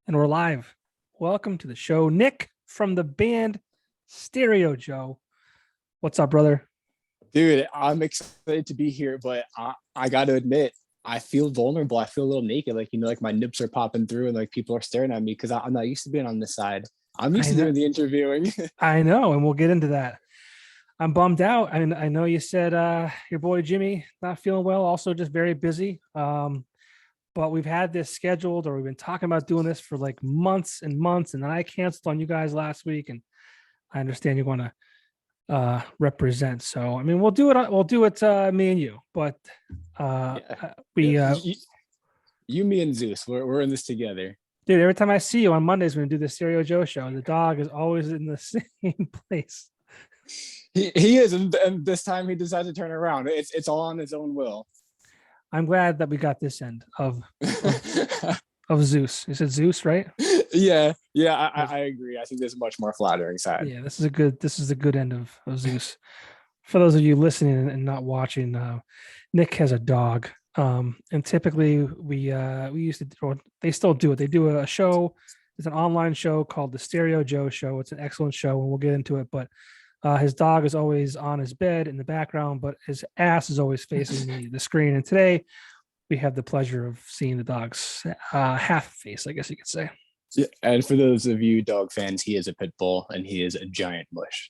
And we're live. Welcome to the show. Nick from the band Stereo Joe. What's up, brother? Dude, I'm excited to be here, but I got to admit, I feel vulnerable. I feel a little naked. Like my nips are popping through and like people are staring at me because I'm not used to being on this side. I'm used I to know, doing the interviewing. I know, and we'll get into that. I'm bummed out. I know you said your boy Jimmy not feeling well, also just very busy. But we've had this scheduled, or we've been talking about doing this for like months and months, and then I canceled on you guys last week, and I understand you want to represent. So I mean, we'll do it. We'll do it, me and you. But Yeah. Yeah. we You, me, and Zeus, we're in this together. dude, every time I see you on Mondays when we do the Stereo Joe show, the dog is always in the same place. He is, and this time he decides to turn around. It's all on his own will. I'm glad that we got this end of Zeus. You said Zeus, right? Yeah, I agree. I think this is much more flattering side. Yeah, this is a good end of Zeus. For those of you listening and not watching, Nick has a dog. And typically we used to, or they still do it. They do a show. It's an online show called the Stereo Joe Show. It's an excellent show, and we'll get into it. But his dog is always on his bed in the background, but his ass is always facing the screen. And today we have the pleasure of seeing the dog's half face, I guess you could say. Yeah, and for those of you dog fans, he is a pit bull and he is a giant mush.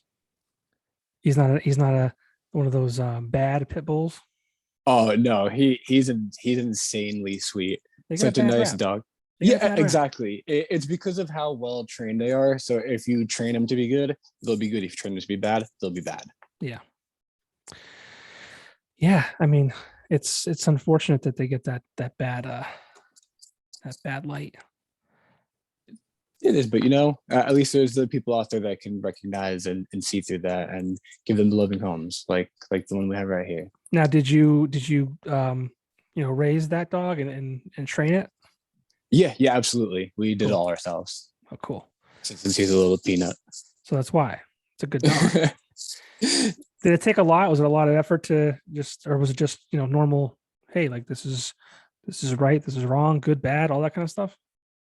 He's not a one of those bad pit bulls. Oh no, he's insanely sweet. They got a Such a bad nice rap. dog. They got a Yeah, bad rap. exactly. It's because of how well trained they are. So if you train them to be good, they'll be good. If you train them to be bad, they'll be bad. Yeah. Yeah. I mean, it's unfortunate that they get that bad light. It is, but at least there's the people out there that can recognize and see through that and give them the loving homes, like the one we have right here. Now, did you raise that dog and train it? Yeah, absolutely. We did it Cool. all ourselves Oh, cool. since he's a little peanut. So that's why it's a good dog. Did it take a lot? Was it a lot of effort to or was it just normal? Hey, like this is right, this is wrong, good, bad, all that kind of stuff.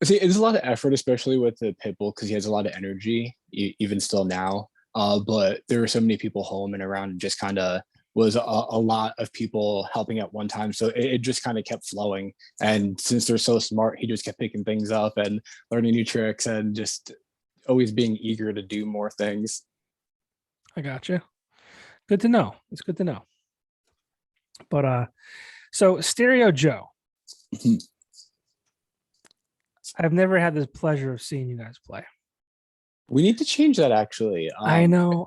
See, it's a lot of effort, especially with the pit bull, because he has a lot of energy, even still now. But there were so many people home and around, and just kind of was a lot of people helping at one time. So it just kind of kept flowing. And since they're so smart, he just kept picking things up and learning new tricks and just always being eager to do more things. I got you. Good to know. It's good to know. But so Stereo Joe, I've never had this pleasure of seeing you guys play. We need to change that, actually. I know.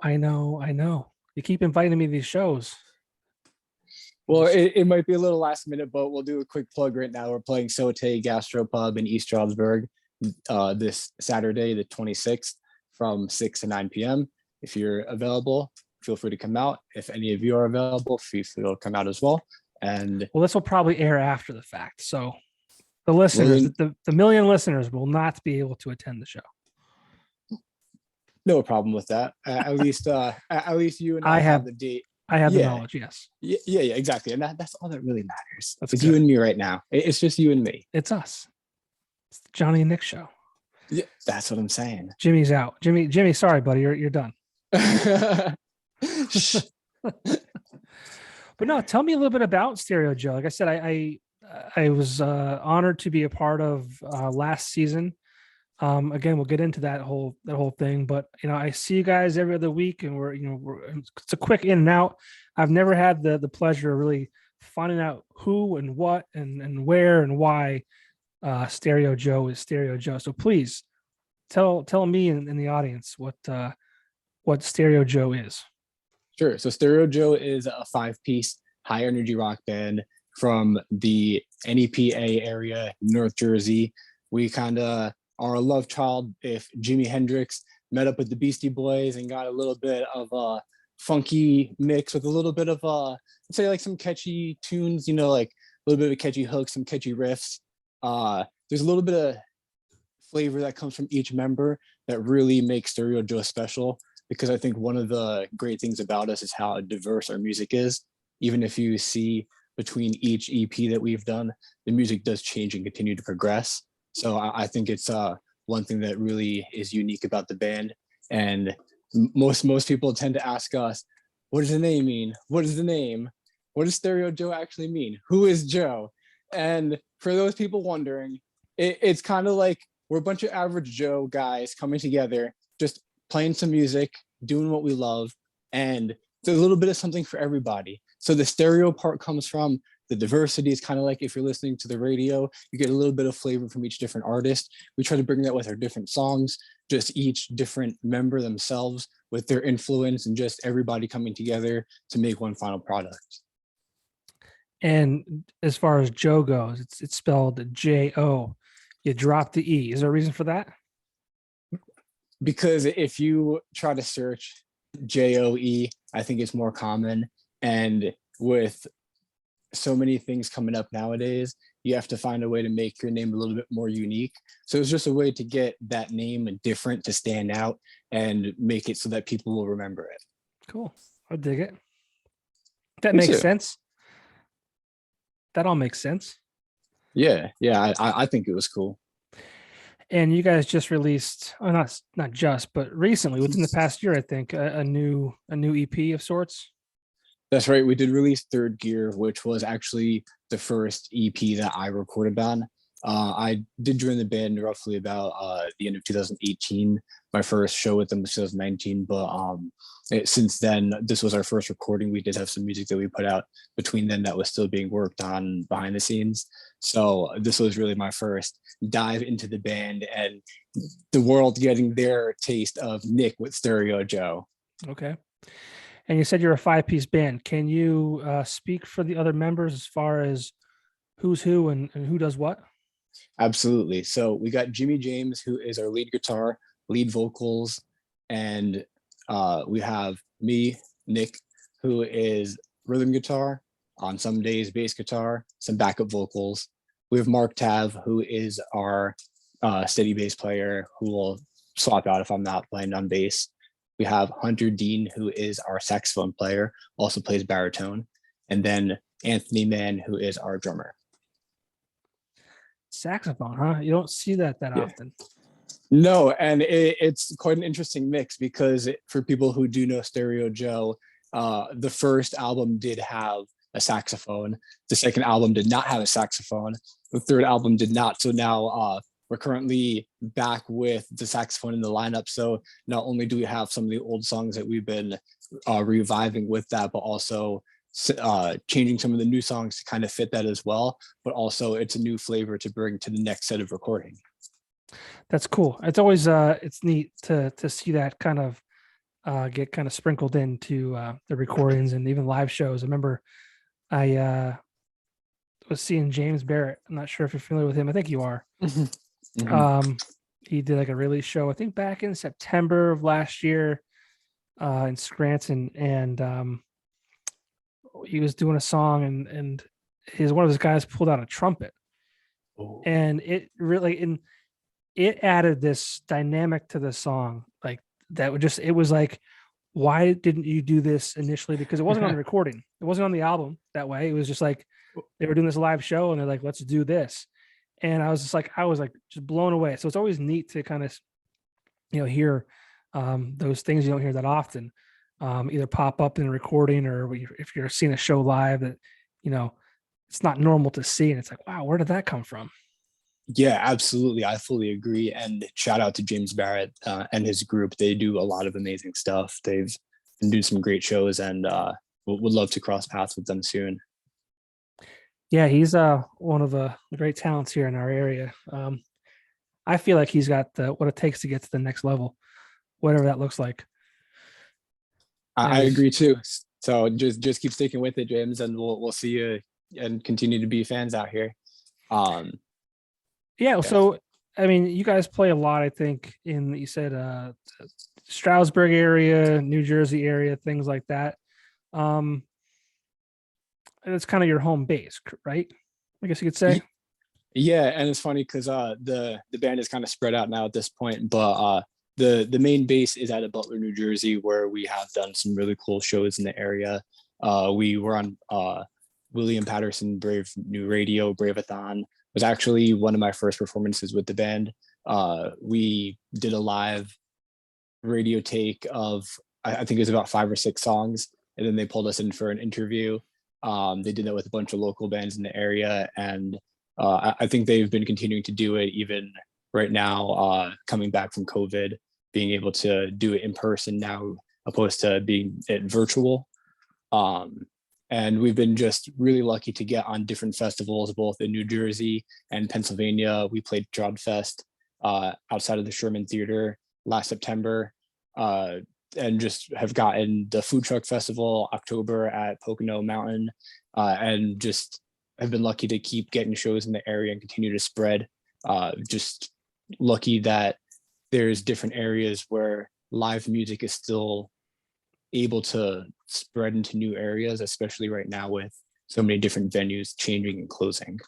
You keep inviting me to these shows. Well, it might be a little last minute, but we'll do a quick plug right now. We're playing Sote Gastropub in East Stroudsburg this Saturday, the 26th, from 6 to 9 p.m. If you're available, feel free to come out. If any of you are available, feel free to come out as well. And well, this will probably air after the fact, so the listeners, the million listeners, will not be able to attend the show. No problem with that. At least you and I have the date. I have the knowledge. Yes. Yeah, exactly. And that's all that really matters. That's it's good. You and me right now. It's just you and me. It's us. It's the Johnny and Nick show. Yeah, that's what I'm saying. Jimmy's out. Jimmy, sorry, buddy, you're done. But no, tell me a little bit about Stereo Joe. Like I said, I was honored to be a part of last season. Again, we'll get into that whole thing, but I see you guys every other week, and it's a quick in and out. I've never had the pleasure of really finding out who and what and where and why Stereo Joe is Stereo Joe. So please tell me and the audience what Stereo Joe is. Sure. So Stereo Joe is a 5-piece high energy rock band from the NEPA area, North Jersey. We kind of are a love child. If Jimi Hendrix met up with the Beastie Boys and got a little bit of a funky mix with a little bit of let's say like some catchy tunes, like a little bit of a catchy hook, some catchy riffs. There's a little bit of flavor that comes from each member that really makes Stereo Joe special, because I think one of the great things about us is how diverse our music is. Even if you see between each EP that we've done, the music does change and continue to progress. So I think it's one thing that really is unique about the band. And most people tend to ask us, what does the name mean? What is the name? What does Stereo Joe actually mean? Who is Joe? And for those people wondering, it's kind of like we're a bunch of average Joe guys coming together, just playing some music, doing what we love, and there's a little bit of something for everybody. So the stereo part comes from the diversity. Is kind of like if you're listening to the radio, you get a little bit of flavor from each different artist. We try to bring that with our different songs, just each different member themselves with their influence and just everybody coming together to make one final product. And as far as Joe goes, it's spelled J-O. You drop the E. Is there a reason for that? Because if you try to search Joe, I think it's more common. And with so many things coming up nowadays, you have to find a way to make your name a little bit more unique. So it's just a way to get that name different, to stand out and make it so that people will remember it. Cool. I dig it. That Me makes too. sense. That all makes sense. Yeah, I think it was cool. And you guys just released, oh, not just, but recently, within the past year, I think, a new EP of sorts. That's right. We did release Third Gear, which was actually the first EP that I recorded on. I did join the band roughly about the end of 2018. My first show with them was 2019, but since then, this was our first recording. We did have some music that we put out between then that was still being worked on behind the scenes. So this was really my first dive into the band and the world getting their taste of Nick with Stereo Joe. Okay. And you said you're a 5-piece band. Can you speak for the other members as far as who's who and who does what? Absolutely. So we got Jimmy James, who is our lead guitar, lead vocals, and we have me, Nick, who is rhythm guitar, on some days bass guitar, some backup vocals. We have Mark Tav, who is our steady bass player, who will swap out if I'm not playing on bass. We have Hunter Dean, who is our saxophone player, also plays baritone, and then Anthony Mann, who is our drummer. Saxophone, huh? You don't see that Yeah. often. No, and it's quite an interesting mix because for people who do know Stereo Joe, the first album did have a saxophone. The second album did not have a saxophone. The third album did not. So now we're currently back with the saxophone in the lineup. So not only do we have some of the old songs that we've been reviving with that, but also changing some of the new songs to kind of fit that as well. But also it's a new flavor to bring to the next set of recording. That's cool. It's always it's neat to see that kind of get kind of sprinkled into the recordings and even live shows. I remember I was seeing James Barrett. I'm not sure if you're familiar with him. I think you are. Mm-hmm. He did like a release show, I think back in September of last year in Scranton, and he was doing a song, and one of his guys pulled out a trumpet, and it really it added this dynamic to the song, like that would just, it was like, why didn't you do this initially? Because it wasn't on the recording, it wasn't on the album that way. It was just like they were doing this live show and they're like, let's do this. And I was just blown away. So it's always neat to kind of, hear those things you don't hear that often, either pop up in a recording or if you're seeing a show live that, it's not normal to see. And it's like, wow, where did that come from? Yeah, absolutely. I fully agree. And shout out to James Barrett and his group. They do a lot of amazing stuff. They've been doing some great shows, and would love to cross paths with them soon. Yeah, he's one of the great talents here in our area. I feel like he's got what it takes to get to the next level, whatever that looks like. I agree too. So just keep sticking with it, James, and we'll see you and continue to be fans out here. Yeah. So, I mean, you guys play a lot, I think, you said Stroudsburg area, New Jersey area, things like that. It's kind of your home base, right? I guess you could say. Yeah, and it's funny because the band is kind of spread out now at this point, but the main base is out of Butler, New Jersey, where we have done some really cool shows in the area. We were on William Patterson Brave New Radio, Brave-a-thon, was actually one of my first performances with the band. We did a live radio take of, I think it was about 5 or 6 songs, and then they pulled us in for an interview. They did that with a bunch of local bands in the area, and I think they've been continuing to do it even right now, coming back from COVID, being able to do it in person now opposed to being it virtual. And we've been just really lucky to get on different festivals, both in New Jersey and Pennsylvania. We played Drought Fest outside of the Sherman Theater last September, and just have gotten the Food Truck Festival October at Pocono Mountain, and just have been lucky to keep getting shows in the area and continue to spread. Just lucky that there's different areas where live music is still able to spread into new areas, especially right now with so many different venues changing and closing.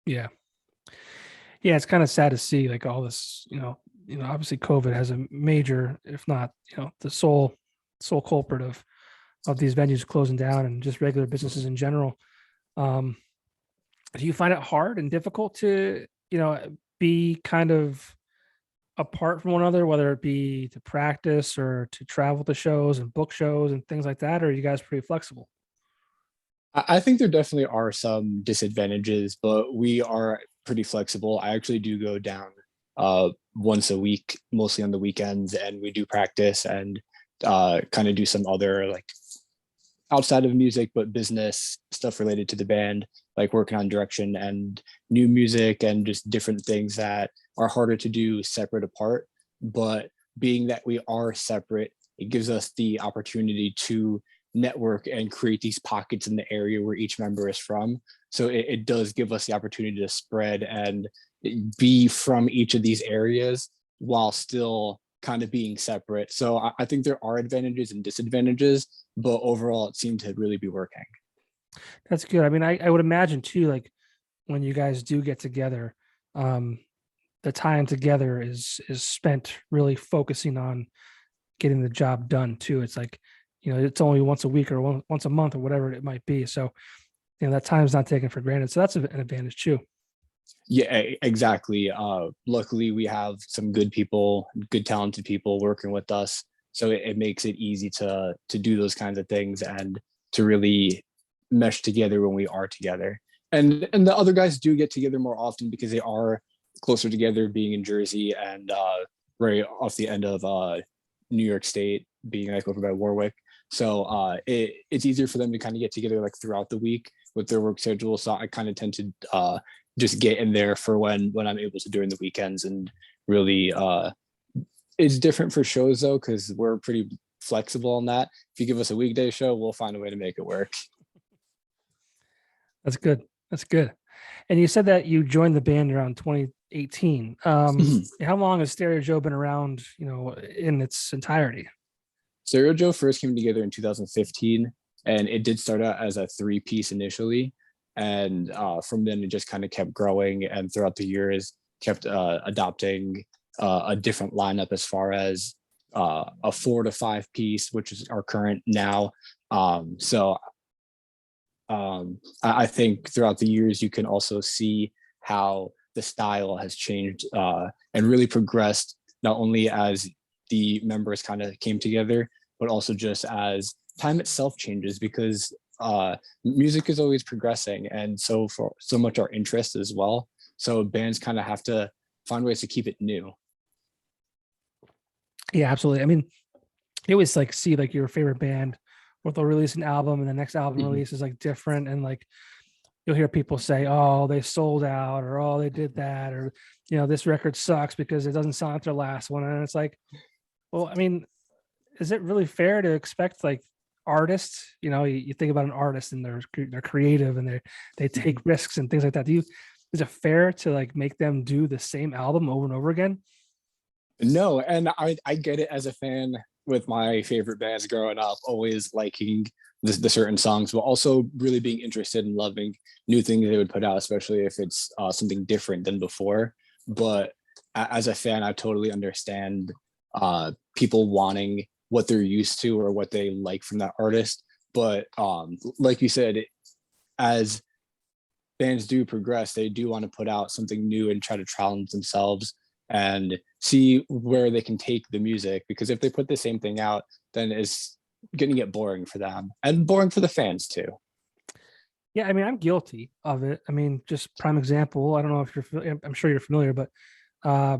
Yeah. Yeah, it's kind of sad to see like all this, obviously COVID has a major, if not, the sole culprit of these venues closing down and just regular businesses in general. Do you find it hard and difficult to, be kind of apart from one another, whether it be to practice or to travel to shows and book shows and things like that? Or are you guys pretty flexible? I think there definitely are some disadvantages, but we are pretty flexible. I actually do go down once a week, mostly on the weekends, and we do practice and kind of do some other like outside of music, but business stuff related to the band, like working on direction and new music and just different things that are harder to do separate apart. But being that we are separate, it gives us the opportunity to network and create these pockets in the area where each member is from. So it does give us the opportunity to spread and be from each of these areas while still kind of being separate. So I think there are advantages and disadvantages, but overall it seemed to really be working. That's good. I mean, I would imagine too, like when you guys do get together, the time together is spent really focusing on getting the job done too. It's like, it's only once a week or once a month or whatever it might be. So, that time's not taken for granted. So that's an advantage too. Yeah, exactly. Luckily, we have some good people, good talented people working with us, so it makes it easy to do those kinds of things and to really mesh together when we are together. And the other guys do get together more often because they are closer together, being in Jersey and right off the end of New York State, being like over by Warwick. So it's easier for them to kind of get together like throughout the week with their work schedule. So I kind of tend to just get in there for when I'm able to during the weekends, and really it's different for shows though, because we're pretty flexible on that. If you give us a weekday show, we'll find a way to make it work. That's good. That's good. And you said that you joined the band around 2018. How long has Stereo Joe been around, in its entirety? Stereo Joe first came together in 2015, and it did start out as a 3-piece initially. And from then it just kind of kept growing, and throughout the years kept adopting a different lineup as far as a 4 to 5 piece, which is our current now. I think throughout the years you can also see how the style has changed and really progressed, not only as the members kind of came together, but also just as time itself changes, because music is always progressing, and so for so much our interest as well. So bands kind of have to find ways to keep it new. Yeah, absolutely. I mean, you always like see like your favorite band where they'll release an album and the next album release is like different, and like you'll hear people say, "Oh, they sold out," or "Oh, they did that," or "This record sucks because it doesn't sound like their last one." And it's like, well, I mean, is it really fair to expect like artists? You think about an artist and they're creative and they take risks and things like that. Is it fair to like make them do the same album over and over again? No, and I get it as a fan with my favorite bands growing up, always liking the certain songs, but also really being interested in loving new things they would put out, especially if it's something different than before. But as a fan, I totally understand people wanting what they're used to or what they like from that artist. But like you said, as bands do progress, they do want to put out something new and try to challenge themselves and see where they can take the music. Because if they put the same thing out, then it's going to get boring for them and boring for the fans too. Yeah, I mean, I'm guilty of it. I mean, just prime example. I don't know if I'm sure you're familiar, but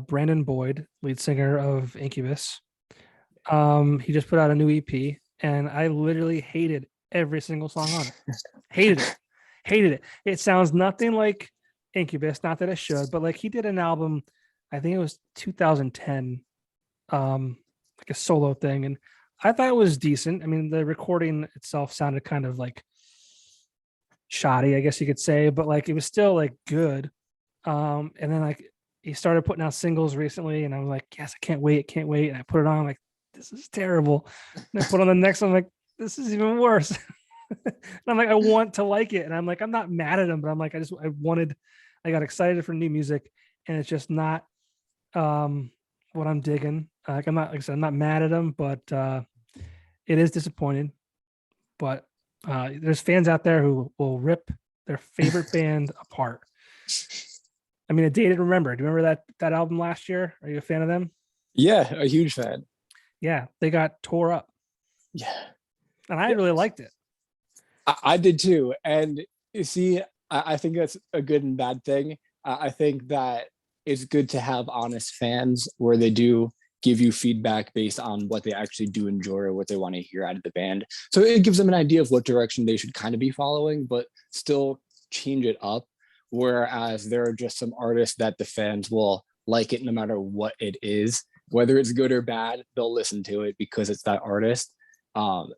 Brandon Boyd, lead singer of Incubus, he just put out a new EP, and I literally hated every single song on it. Hated it, hated it. It sounds nothing like Incubus. Not that it should, but like he did an album, I think it was 2010, like a solo thing, and I thought it was decent. I mean, the recording itself sounded kind of like shoddy, I guess you could say, but like it was still like good. And then like he started putting out singles recently, and I was like, yes, I can't wait, can't wait. And I put it on, I'm like, this is terrible. And I put on the next one, I'm like, this is even worse. And I'm like, I want to like it. And I'm like, I'm not mad at him, but I'm like, I got excited for new music, and it's just not what I'm digging. Like I'm not, like I said, I'm not mad at him, but it is disappointing. But there's fans out there who will rip their favorite band apart. I mean, A Day to Remember. Do you remember that album last year? Are you a fan of them? Yeah, a huge fan. Yeah, they got tore up, Yeah. and I really liked it. I did too. And you see, I think that's a good and bad thing. I think that it's good to have honest fans where they do give you feedback based on what they actually do enjoy or what they want to hear out of the band. So it gives them an idea of what direction they should kind of be following, but still change it up. Whereas there are just some artists that the fans will like it no matter what it is, whether it's good or bad, they'll listen to it because it's that artist.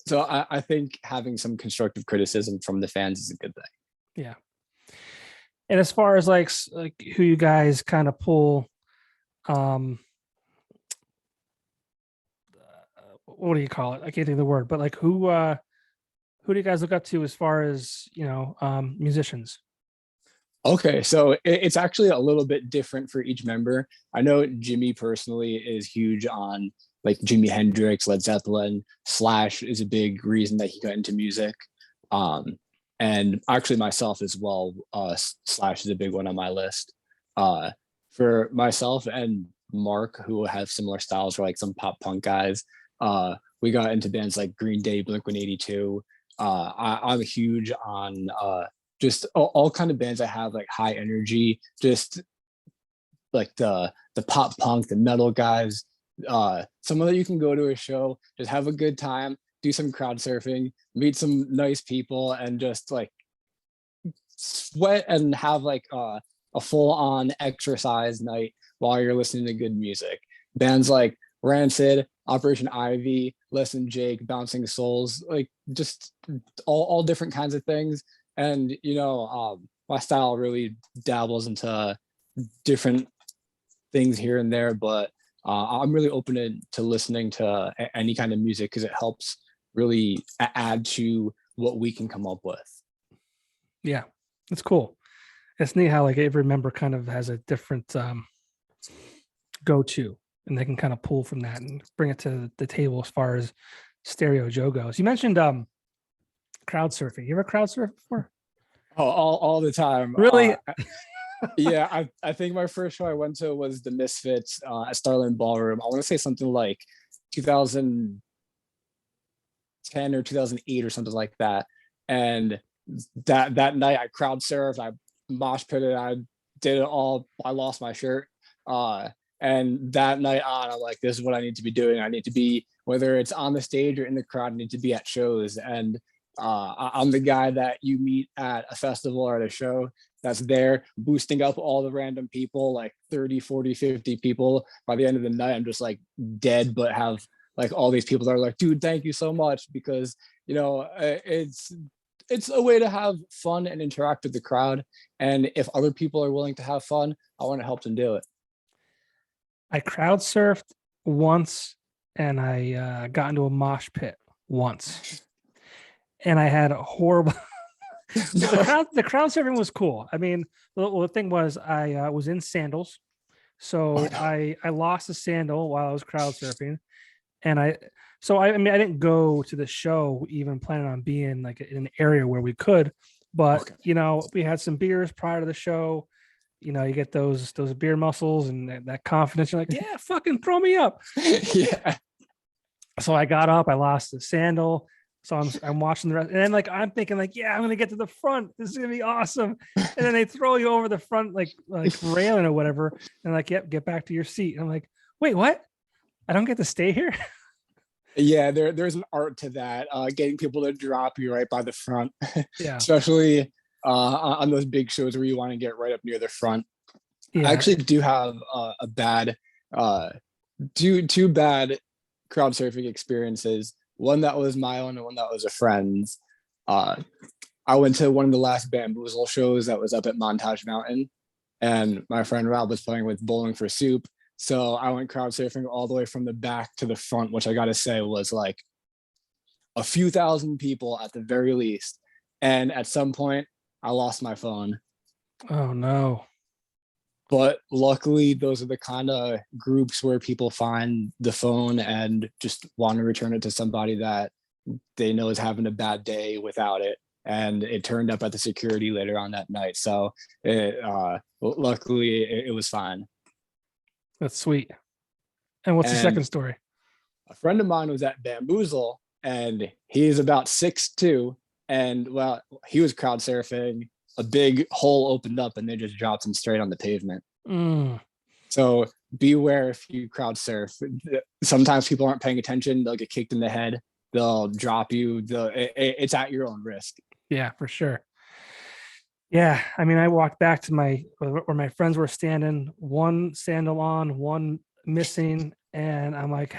So I think having some constructive criticism from the fans is a good thing. Yeah. And as far as like who you guys kind of pull, what do you call it? I can't think of the word, but like who do you guys look up to as far as musicians? Okay, so it's actually a little bit different for each member. I know Jimmy personally is huge on like Jimi Hendrix, Led Zeppelin. Slash is a big reason that he got into music. And actually myself as well. Slash is a big one on my list. For myself and Mark, who have similar styles, for like some pop punk guys, we got into bands like Green Day, Blink-182. I'm huge on just all kind of bands that have like high energy, just like the pop punk, the metal guys. Someone that you can go to a show, just have a good time, do some crowd surfing, meet some nice people, and just like sweat and have like a full on exercise night while you're listening to good music. Bands like Rancid, Operation Ivy, Less Than Jake, Bouncing Souls, like just all different kinds of things. And my style really dabbles into different things here and there, but I'm really open to listening to any kind of music because it helps really add to what we can come up with. Yeah, it's cool. It's neat how like every member kind of has a different go-to, and they can kind of pull from that and bring it to the table as far as Stereo Joe goes. You mentioned crowd surfing. You ever crowd surf before? Oh, all the time. Really? Yeah, I think my first show I went to was the Misfits at Starland Ballroom. I want to say something like 2010 or 2008 or something like that. And that night I crowd surfed, I mosh pitted, I did it all. I lost my shirt. And that night on, I'm like, this is what I need to be doing. I need to be, whether it's on the stage or in the crowd, I need to be at shows. And I'm the guy that you meet at a festival or at a show that's there boosting up all the random people, like 30, 40, 50 people. By the end of the night, I'm just like dead, but have like all these people that are like, dude, thank you so much. Because, it's a way to have fun and interact with the crowd. And if other people are willing to have fun, I want to help them do it. I crowd surfed once, and I got into a mosh pit once, and I had a horrible. The crowd surfing was cool. I mean, the thing was I was in sandals, so I lost a sandal while I was crowd surfing, and I mean I didn't go to the show even planning on being like in an area where we could, But Okay. we had some beers prior to the show. You get those beer muscles and that confidence. You're like, yeah, fucking throw me up. Yeah. So I got up, I lost the sandal. So I'm watching the rest, and then like I'm thinking like, yeah, I'm gonna get to the front. This is gonna be awesome. And then they throw you over the front like railing or whatever, and like, yep, get back to your seat. And I'm like, wait, what? I don't get to stay here. Yeah, there's an art to that, getting people to drop you right by the front, Yeah, especially on those big shows where you want to get right up near the front. I yeah. actually do have a bad, uh, two bad crowd surfing experiences. One that was my own and one that was a friend's. Uh, I went to one of the last Bamboozle shows that was up at Montage Mountain, and my friend Rob was playing with Bowling for Soup. So I went crowd surfing all the way from the back to the front, which I got to say was like a few thousand people at the very least. And at some point, I lost my phone. Oh no. But luckily, those are the kind of groups where people find the phone and just want to return it to somebody that they know is having a bad day without it. And it turned up at the security later on that night. So luckily, it was fine. That's sweet. And what's the And second story? a friend of mine was at Bamboozle, and he's about 6'2", and well, he was crowd surfing. A big hole opened up, and they just dropped him straight on the pavement. Mm, So beware if you crowd surf. Sometimes people aren't paying attention; they'll get kicked in the head. They'll drop you. It's at your own risk. yeah, for sure. Yeah, I mean, I walked back to where my friends were standing, one sandal on, one missing, and I'm like,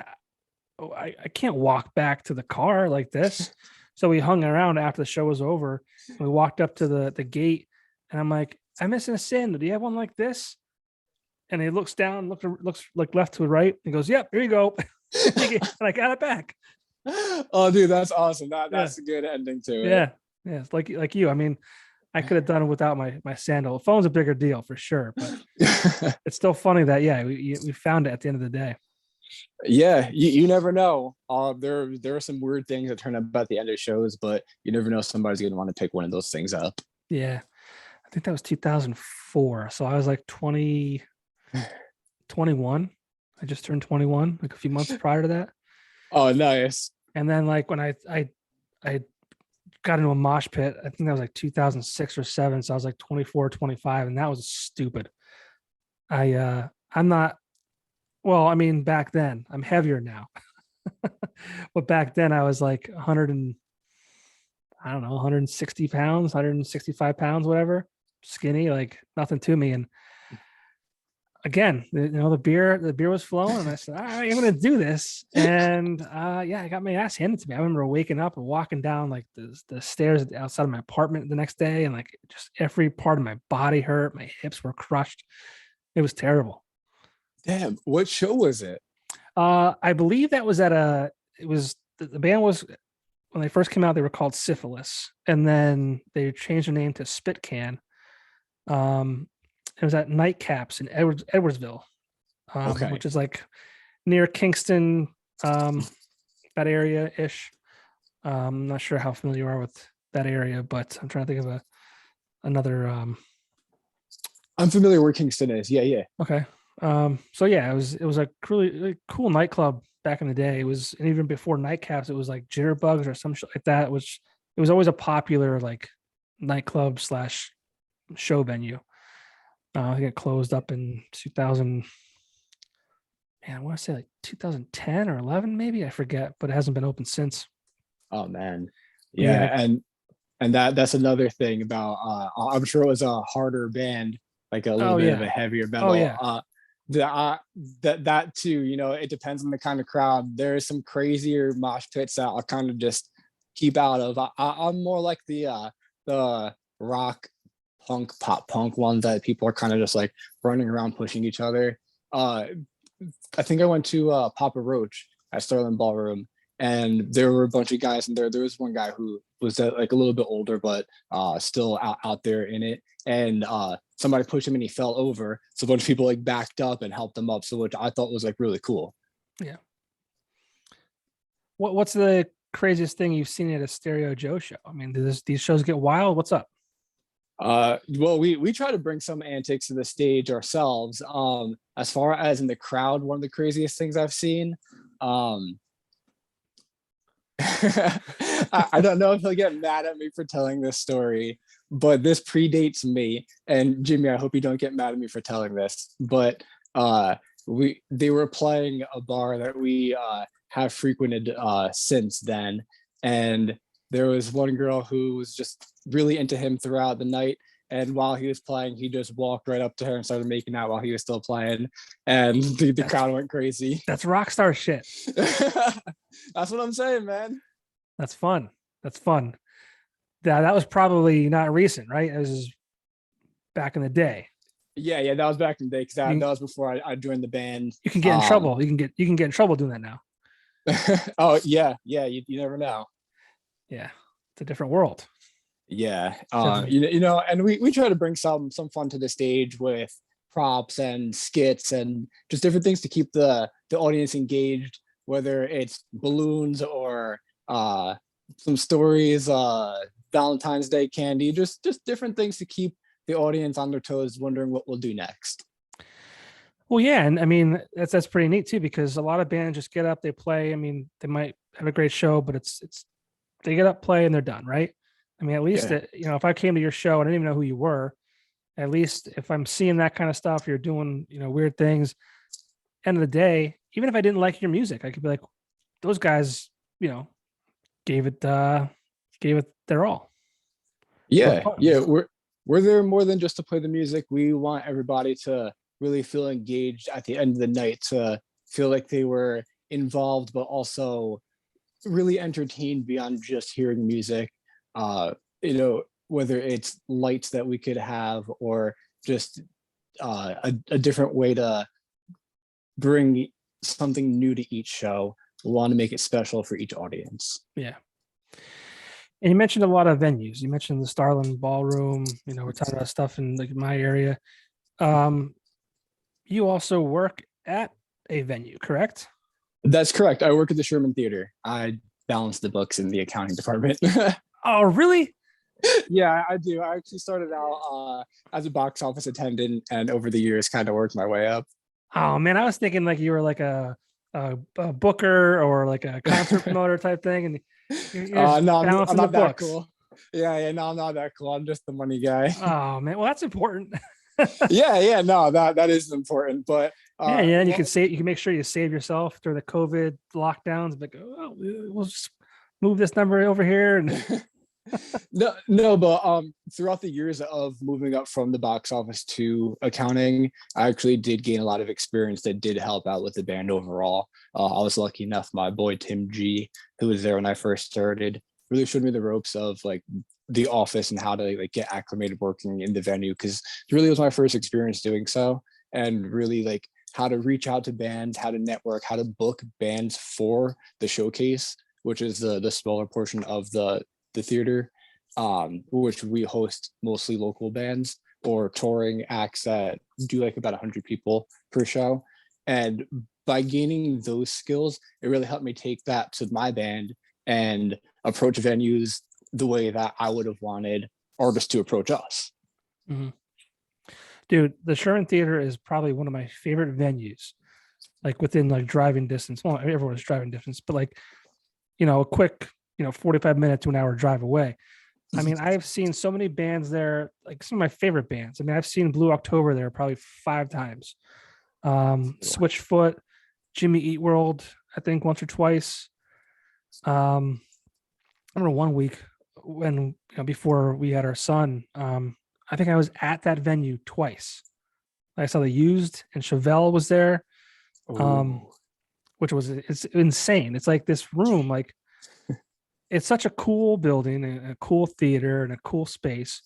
oh, I can't walk back to the car like this. So we hung around after the show was over. We walked up to the gate, and I'm like, I'm missing a sandal. Do you have one like this? And he looks down, looks like left to right. He goes, "Yep, here you go." And I got it back. Oh, dude, that's awesome. Yeah, That's a good ending to it. yeah, yeah. It's like you. I mean, I could have done it without my sandal. The phone's a bigger deal for sure, but it's still funny that we found it at the end of the day. Yeah, you never know. There are some weird things that turn up at the end of shows, but you never know somebody's gonna want to pick one of those things up. Yeah, I think that was 2004. So I was like 20, 21. I just turned 21, like a few months prior to that. Oh, nice. And then like when I got into a mosh pit, I think that was like 2006 or 7. So I was like 24, 25, and that was stupid. I'm not, well, I mean, back then I'm heavier now. But back then I was like 100 and I don't know, 160 pounds, 165 pounds, whatever, skinny, like nothing to me. And again, the beer was flowing, and I said, all right, I'm gonna do this. And yeah, I got my ass handed to me. I remember waking up and walking down like the stairs outside of my apartment the next day, and like just every part of my body hurt, my hips were crushed. It was terrible. Damn, what show was it? I believe that was it was the band was when they first came out, they were called Syphilis, and then they changed their name to Spit Can. It was at Nightcaps in Edwardsville, Okay. which is like near Kingston, that area ish. I'm not sure how familiar you are with that area, but I'm trying to think of another. I'm familiar where Kingston is. Yeah, yeah. Okay. So yeah, it was a really cool nightclub back in the day. It was, and even before Nightcaps, it was like Jitterbugs or some shit like that, which it was always a popular like nightclub slash show venue. I think it closed up in 2000. Man, I want to say like 2010 or 11, maybe. I forget, but it hasn't been open since. Oh man. But Yeah, yeah. and that's another thing about I'm sure it was a harder band, like a little Oh bit of yeah. a heavier Oh metal. yeah. That too, it depends on the kind of crowd. There's some crazier mosh pits that I'll kind of just keep out of. I'm more like the rock punk pop punk ones that people are kind of just like running around pushing each other. I think I went to Papa Roach at Sterling Ballroom, and there were a bunch of guys in there. There was one guy who was like a little bit older, but still out there in it. And somebody pushed him and he fell over. So a bunch of people like backed up and helped him up. So which I thought was like really cool. Yeah. What's the craziest thing you've seen at a Stereo Joe show? I mean, do these shows get wild? What's up? Well, we try to bring some antics to the stage ourselves. As far as in the crowd, one of the craziest things I've seen. Um, I don't know if he'll get mad at me for telling this story, but this predates me. And Jimmy, I hope you don't get mad at me for telling this. But they were playing a bar that we have frequented since then, and there was one girl who was just really into him throughout the night. And while he was playing, he just walked right up to her and started making out while he was still playing, and the crowd went crazy. That's rock star shit. That's what I'm saying, man. That's fun. That's fun. That was probably not recent, right? It was back in the day. Yeah, that was back in the day because that was before I joined the band. You can get in trouble. You can get in trouble doing that now. Oh yeah, you never know. Yeah, it's a different world. Yeah, and we try to bring some fun to the stage with props and skits and just different things to keep the audience engaged, whether it's balloons or some stories, Valentine's Day candy, just different things to keep the audience on their toes, wondering what we'll do next. Well, yeah, and I mean that's pretty neat too, because a lot of bands just get up, they play. I mean, they might have a great show, but it's they get up, play, and they're done, right? I mean, at least if I came to your show and I didn't even know who you were, at least if I'm seeing that kind of stuff, you're doing weird things. End of the day, even if I didn't like your music, I could be like, those guys, gave it their all. Yeah, we're there more than just to play the music. We want everybody to really feel engaged at the end of the night, to feel like they were involved, but also really entertained beyond just hearing music. Whether it's lights that we could have or just a different way to bring something new to each show. We want to make it special for each audience. Yeah. And you mentioned a lot of venues. You mentioned the Starland Ballroom. We're talking about stuff in like my area. You also work at a venue, correct? That's correct. I work at the Sherman Theater. I balance the books in the accounting department. Oh, really? Yeah, I do. I actually started out as a box office attendant, and over the years, kind of worked my way up. Oh man, I was thinking like you were like a booker or like a concert promoter type thing, and no, I'm not that books. cool. Yeah, no, I'm not that cool. I'm just the money guy. Oh man, well that's important. yeah, no, that is important, but yeah, and you can make sure you save yourself during the COVID lockdowns. Like, oh, we'll just move this number over here and. No, but throughout the years of moving up from the box office to accounting, I actually did gain a lot of experience that did help out with the band overall. I was lucky enough, my boy Tim G, who was there when I first started, really showed me the ropes of like the office and how to like get acclimated working in the venue, because it really was my first experience doing so, and really like how to reach out to bands, how to network, how to book bands for the showcase, which is the smaller portion of the theater, which we host mostly local bands or touring acts that do like about 100 people per show. And by gaining those skills, it really helped me take that to my band and approach venues the way that I would have wanted artists to approach us. Mm-hmm. Dude, the Sherman Theater is probably one of my favorite venues, like within like driving distance. Well, everyone's driving distance, but like, a quick 45 minute to an hour drive away. I mean, I've seen so many bands there, like some of my favorite bands. I mean, I've seen Blue October there probably 5 times. Switchfoot, Jimmy Eat World, I think once or twice. I remember one week when before we had our son, I think I was at that venue twice. I saw The Used and Chevelle was there, which it's insane. It's like this room, like it's such a cool building and a cool theater and a cool space.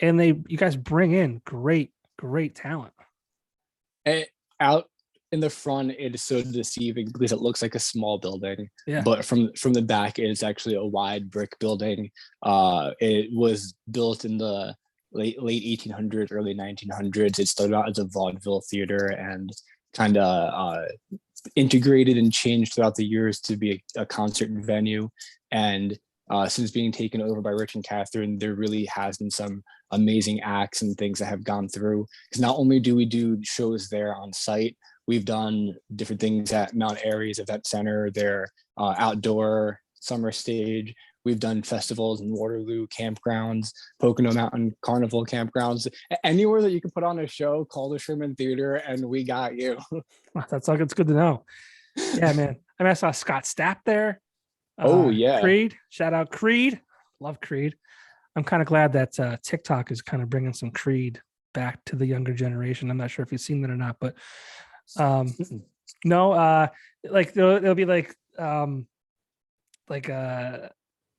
And you guys bring in great talent. Out in the front, it is so deceiving because it looks like a small building. Yeah. But from the back, it is actually a wide brick building. It was built in the late 1800s, early 1900s. It started out as a vaudeville theater and kind of integrated and changed throughout the years to be a concert venue. And since being taken over by Rich and Catherine, there really has been some amazing acts and things that have gone through. Because not only do we do shows there on site, we've done different things at Mount Airy's Event Center, their outdoor summer stage. We've done festivals in Waterloo campgrounds, Pocono Mountain Carnival campgrounds. Anywhere that you can put on a show, call the Sherman Theater, and we got you. That's like, it's good to know. Yeah, man. I mean, I saw Scott Stapp there. Oh yeah. Creed, shout out Creed. Love Creed. I'm kind of glad that TikTok is kind of bringing some Creed back to the younger generation. I'm not sure if you've seen that or not, but no, like there'll be like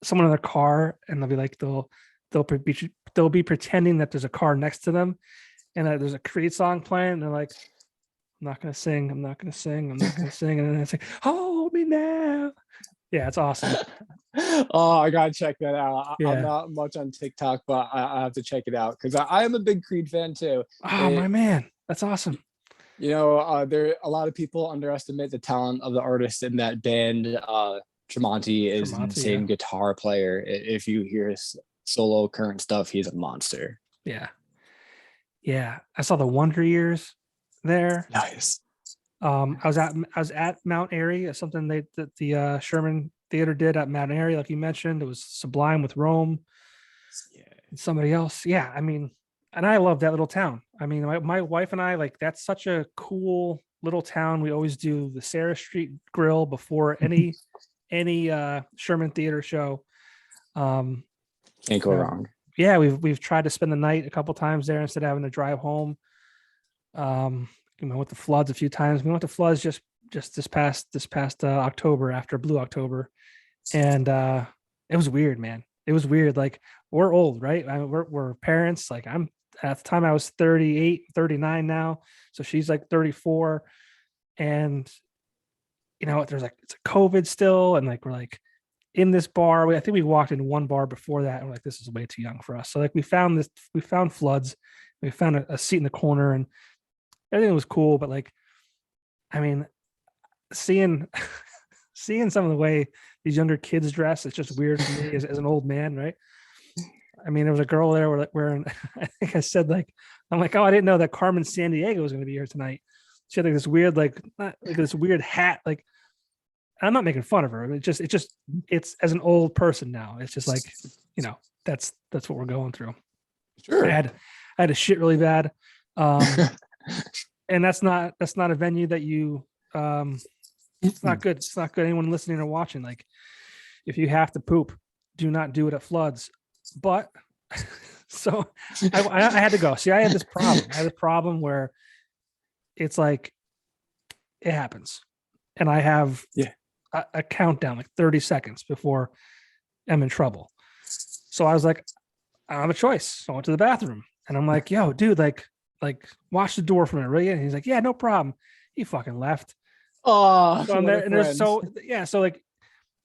someone in their car, and they'll be like they'll be pretending that there's a car next to them, and there's a Creed song playing, and they're like, I'm not gonna sing, I'm not gonna sing, I'm not gonna sing, and then it's like, hold me now. Yeah, it's awesome. Oh, I gotta check that out. Yeah. I'm not much on TikTok, but I have to check it out because I am a big Creed fan too. Oh my man, that's awesome. There a lot of people underestimate the talent of the artist in that band. Tremonti is an insane guitar player. If you hear his solo current stuff, he's a monster. Yeah. I saw the Wonder Years there. Nice. I was at Mount Airy, something that the Sherman Theater did at Mount Airy, like you mentioned. It was Sublime with Rome. Yeah. And somebody else. Yeah, I mean, and I love that little town. I mean, my wife and I, like, that's such a cool little town. We always do the Sarah Street Grill before any Sherman Theater show. Can't go wrong. Yeah, we've tried to spend the night a couple times there instead of having to drive home. With the floods a few times. We went to floods just this past October, after Blue October, and it was weird, man. It was weird. Like, we're old, right? I mean, we're parents. Like, I'm at the time I was 38, 39 now, so she's like 34, and there's like, it's a COVID still, and like, we're like in this bar. I think we walked in one bar before that, and we're like, this is way too young for us. So like, we found floods. We found a seat in the corner, and everything was cool. But like, I mean, seeing some of the way these younger kids dress, it's just weird for me as an old man, right? I mean, there was a girl there wearing I think I said, like, I'm like, oh, I didn't know that Carmen Sandiego was going to be here tonight. She had like this weird, like this weird hat. Like, I'm not making fun of her. It's as an old person now. It's just like, that's what we're going through. Sure. I had to shit really bad. And that's not a venue that you it's not good. It's not good. Anyone listening or watching, like, if you have to poop, do not do it at floods. But so I had to go. See, I had this problem. I had a problem where it's like, it happens, and I have a countdown, like 30 seconds before I'm in trouble. So I was like, I don't have a choice. So I went to the bathroom, and I'm like, yo, dude, like watch the door for a minute, really? And he's like, yeah, no problem. He fucking left. Oh, so I'm there, and so like,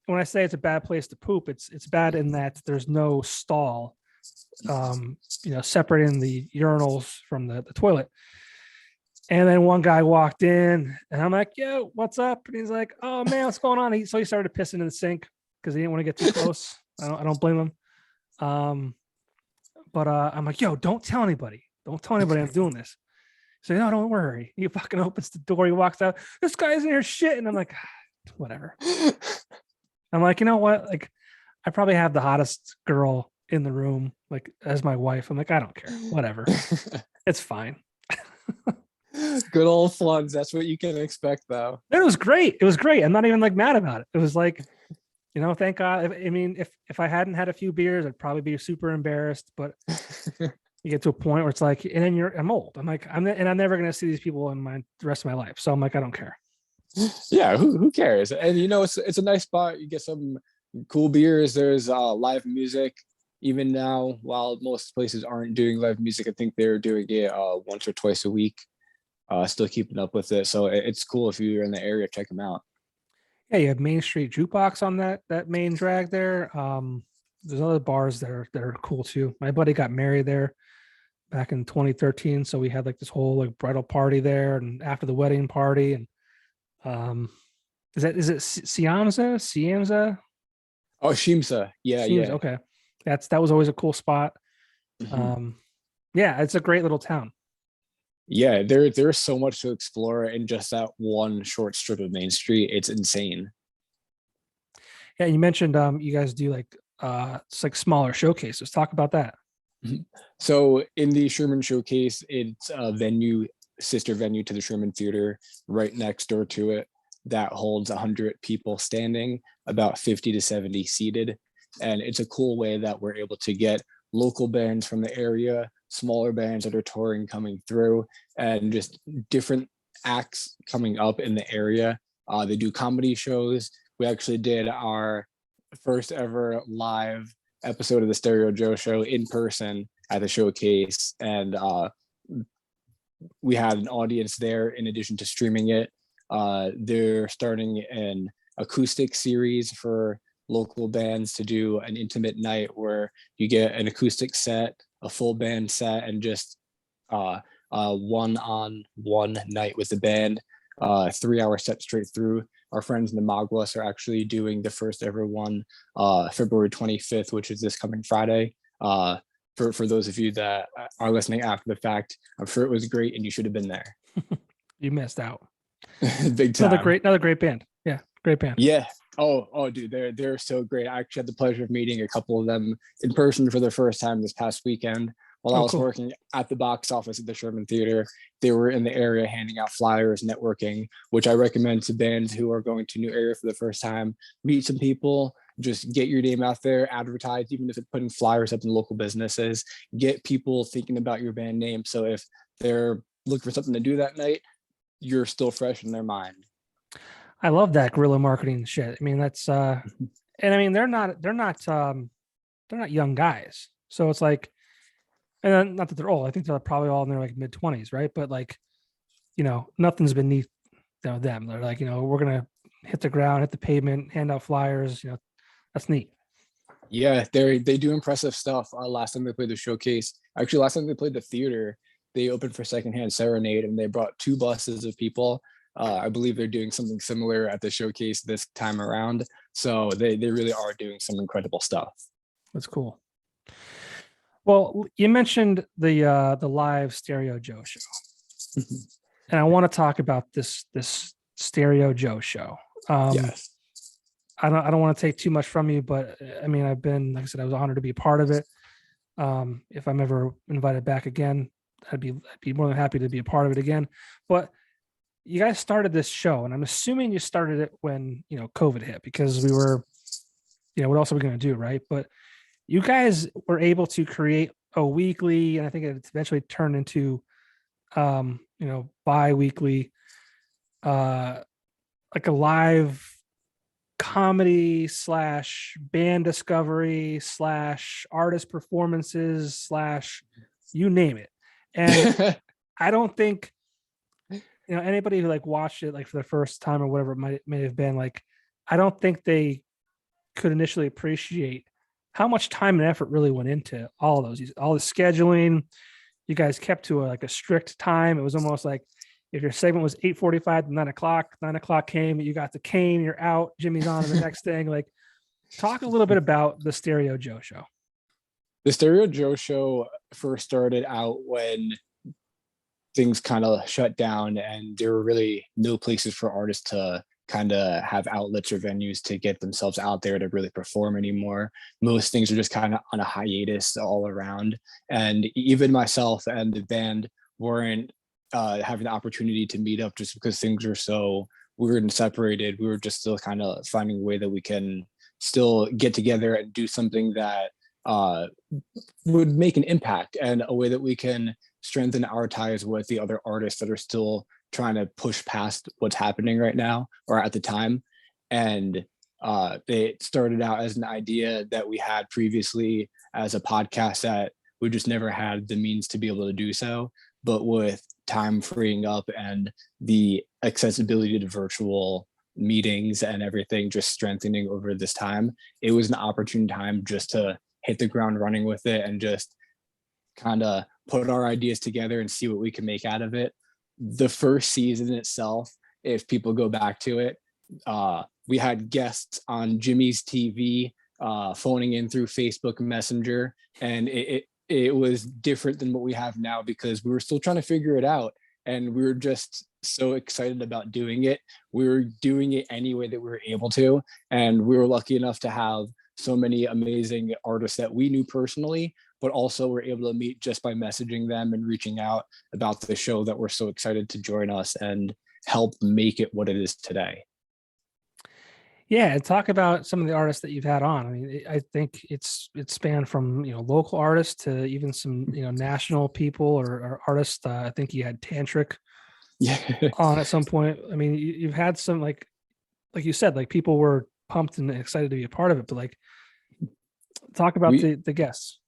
when I say it's a bad place to poop, it's bad in that there's no stall, separating the urinals from the toilet. And then one guy walked in, and I'm like, yo, what's up? And he's like, oh man, what's going on? So he started pissing in the sink because he didn't want to get too close. I don't blame him. But I'm like, yo, don't tell anybody. Don't tell anybody I'm doing this. So, no, don't worry. He fucking opens the door. He walks out. This guy's in here shit. And I'm like, whatever. I'm like, you know what? Like, I probably have the hottest girl in the room, like, as my wife. I'm like, I don't care. Whatever. It's fine. Good old floods. That's what you can expect, though. It was great. It was great. I'm not even like mad about it. It was like, thank God. If I hadn't had a few beers, I'd probably be super embarrassed. But you get to a point where it's like, and then I'm old. I'm like, I'm never going to see these people in the rest of my life. So I'm like, I don't care. Yeah, who cares? And it's a nice spot. You get some cool beers. There's live music. Even now, while most places aren't doing live music, I think they're doing it once or twice a week. Still keeping up with it. So it's cool if you're in the area, check them out. Yeah, you have Main Street Jukebox on that main drag there. There's other bars that are cool too. My buddy got married there back in 2013, so we had like this whole like bridal party there, and after the wedding party, and is it Siamsa? Oh, Shimsa. Yeah, Shimsa, yeah. okay. That was always a cool spot. Mhm. Um, yeah, it's a great little town. Yeah, there's so much to explore in just that one short strip of Main Street. It's insane. Yeah, you mentioned you guys do like it's like smaller showcases. Talk about that. Mhm. So in the Sherman Showcase, it's a venue, sister venue to the Sherman Theater, right next door to it, that holds 100 people standing, about 50 to 70 seated. And it's a cool way that we're able to get local bands from the area, smaller bands that are touring coming through, and just different acts coming up in the area. They do comedy shows. We actually did our first ever live episode of the Stereo Joe show in person at the showcase, and we had an audience there in addition to streaming it. They're starting an acoustic series for local bands to do an intimate night where you get an acoustic set, a full band set, and just uh, one-on-one night with the band, 3 hour set straight through. Our friends in the Magwas are actually doing the first ever one, February 25th, which is this coming Friday. For those of you that are listening after the fact, I'm sure it was great and you should have been there. You missed out. Big time. Another great band. Yeah, great band. Yeah. Oh, dude, they're so great. I actually had the pleasure of meeting a couple of them in person for the first time this past weekend. While I Oh, was cool. working at the box office at the Sherman Theater, they were in the area handing out flyers, networking, which I recommend to bands who are going to new area for the first time. Meet some people, just get your name out there, advertise, even if it's putting flyers up in local businesses. Get people thinking about your band name. So if they're looking for something to do that night, you're still fresh in their mind. I love that guerrilla marketing shit. I mean, that's and I mean they're not young guys. So it's like, and not that they're old. I think they're probably all in their like mid-20s, right? But like, nothing's beneath them. They're like, we're gonna hit the ground, hit the pavement, hand out flyers. That's neat. Yeah, they do impressive stuff. Last time they played the showcase, actually, last time they played the theater, they opened for Secondhand Serenade, and they brought 2 buses of people. I believe they're doing something similar at the showcase this time around. So they really are doing some incredible stuff. That's cool. Well, you mentioned the live Stereo Joe show, and I want to talk about this Stereo Joe show. Um, Yes. I don't want to take too much from you, but I mean, like I said, I was honored to be a part of it. If I'm ever invited back again, I'd be more than happy to be a part of it again. But you guys started this show, and I'm assuming you started it when COVID hit, because we were, what else are we going to do, right? But you guys were able to create a weekly, and I think it eventually turned into bi-weekly, uh like a live comedy slash band discovery slash artist performances slash you name it. And I don't think anybody who like watched it like for the first time or whatever it may have been, like, I don't think they could initially appreciate how much time and effort really went into all of those, all the scheduling. You guys kept to a strict time. It was almost like if your segment was 8:45 to 9 o'clock, 9 o'clock came, you got the cane, you're out, Jimmy's on to the next thing. Like, talk a little bit about the Stereo Joe show. The Stereo Joe show first started out when things kind of shut down and there were really no places for artists to kind of have outlets or venues to get themselves out there to really perform anymore. Most things are just kind of on a hiatus all around. And even myself and the band weren't having the opportunity to meet up just because things were so weird and separated. We were just still kind of finding a way that we can still get together and do something that uh, would make an impact, and a way that we can strengthen our ties with the other artists that are still trying to push past what's happening right now or at the time. And it started out as an idea that we had previously as a podcast that we just never had the means to be able to do so. But with time freeing up and the accessibility to virtual meetings and everything just strengthening over this time, it was an opportune time just to hit the ground running with it and just kind of put our ideas together and see what we can make out of it. The first season itself, if people go back to it, we had guests on Jimmy's TV, phoning in through Facebook Messenger, and it was different than what we have now because we were still trying to figure it out. And we were just so excited about doing it. We were doing it any way that we were able to. And we were lucky enough to have so many amazing artists that we knew personally, but also were able to meet just by messaging them and reaching out about the show that were so excited to join us and help make it what it is today. Yeah, and talk about some of the artists that you've had on. I mean, I think it's spanned from local artists to even some national people or artists. I think you had Tantric Yeah. on at some point. I mean, you've had some like you said, like people were pumped and excited to be a part of it. But like, talk about we the guests.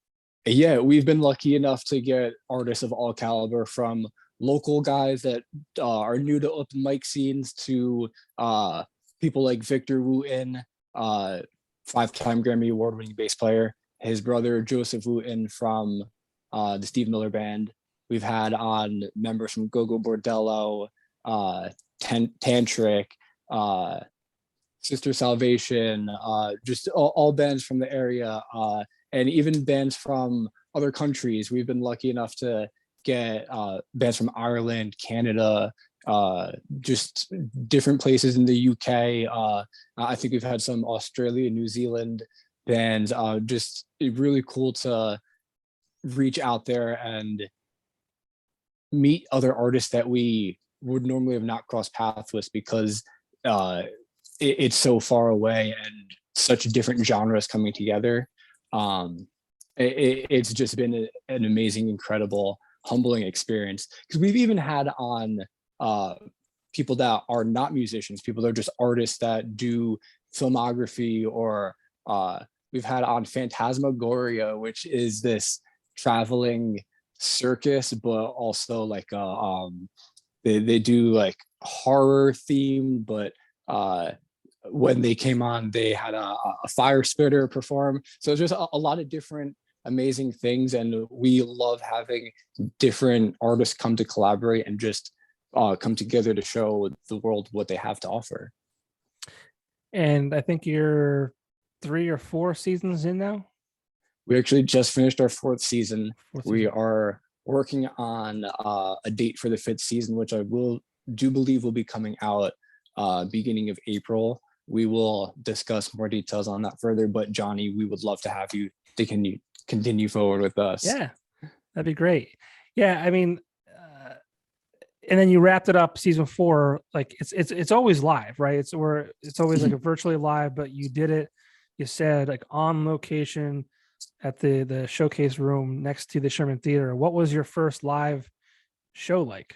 Yeah, we've been lucky enough to get artists of all caliber, from local guys that are new to open mic scenes to people like Victor Wooten, five-time Grammy Award-winning bass player, his brother Joseph Wooten from the Steve Miller Band. We've had on members from Gogo Bordello, Tantric, Sister Salvation, just all bands from the area, and even bands from other countries. We've been lucky enough to get bands from Ireland, Canada, just different places in the UK. I think we've had some Australia, New Zealand bands. Just really cool to reach out there and meet other artists that we would normally have not crossed paths with because it's so far away and such different genres coming together. It's just been an amazing, incredible, humbling experience, because we've even had on people that are not musicians, people that are just artists that do filmography, or we've had on Phantasmagoria, which is this traveling circus, but also like they do like horror theme, but when they came on, they had a fire spitter perform. So it's just a lot of different amazing things, and we love having different artists come to collaborate and just come together to show the world what they have to offer. And I think you're 3 or 4 seasons in now. We actually just finished our 4th season. We Season. are working on a date for the 5th season, which I do believe will be coming out beginning of April. We will discuss more details on that further, but Johnny, we would love to have you to continue forward with us. Yeah, that'd be great. Yeah, I mean, and then you wrapped it up season 4. Like it's always live, right? It's always like a virtually live, but you did it. You said like on location at the showcase room next to the Sherman Theater. What was your first live show like?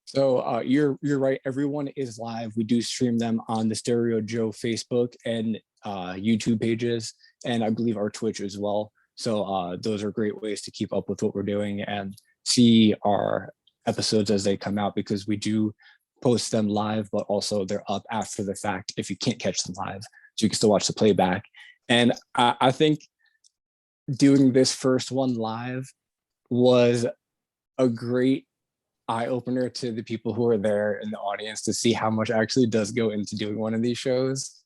So you're right. Everyone is live. We do stream them on the Stereo Joe Facebook and YouTube pages, and I believe our Twitch as well. So those are great ways to keep up with what we're doing and see our episodes as they come out, because we do post them live, but also they're up after the fact if you can't catch them live, so you can still watch the playback. And I think doing this first one live was a great eye-opener to the people who are there in the audience to see how much actually does go into doing one of these shows.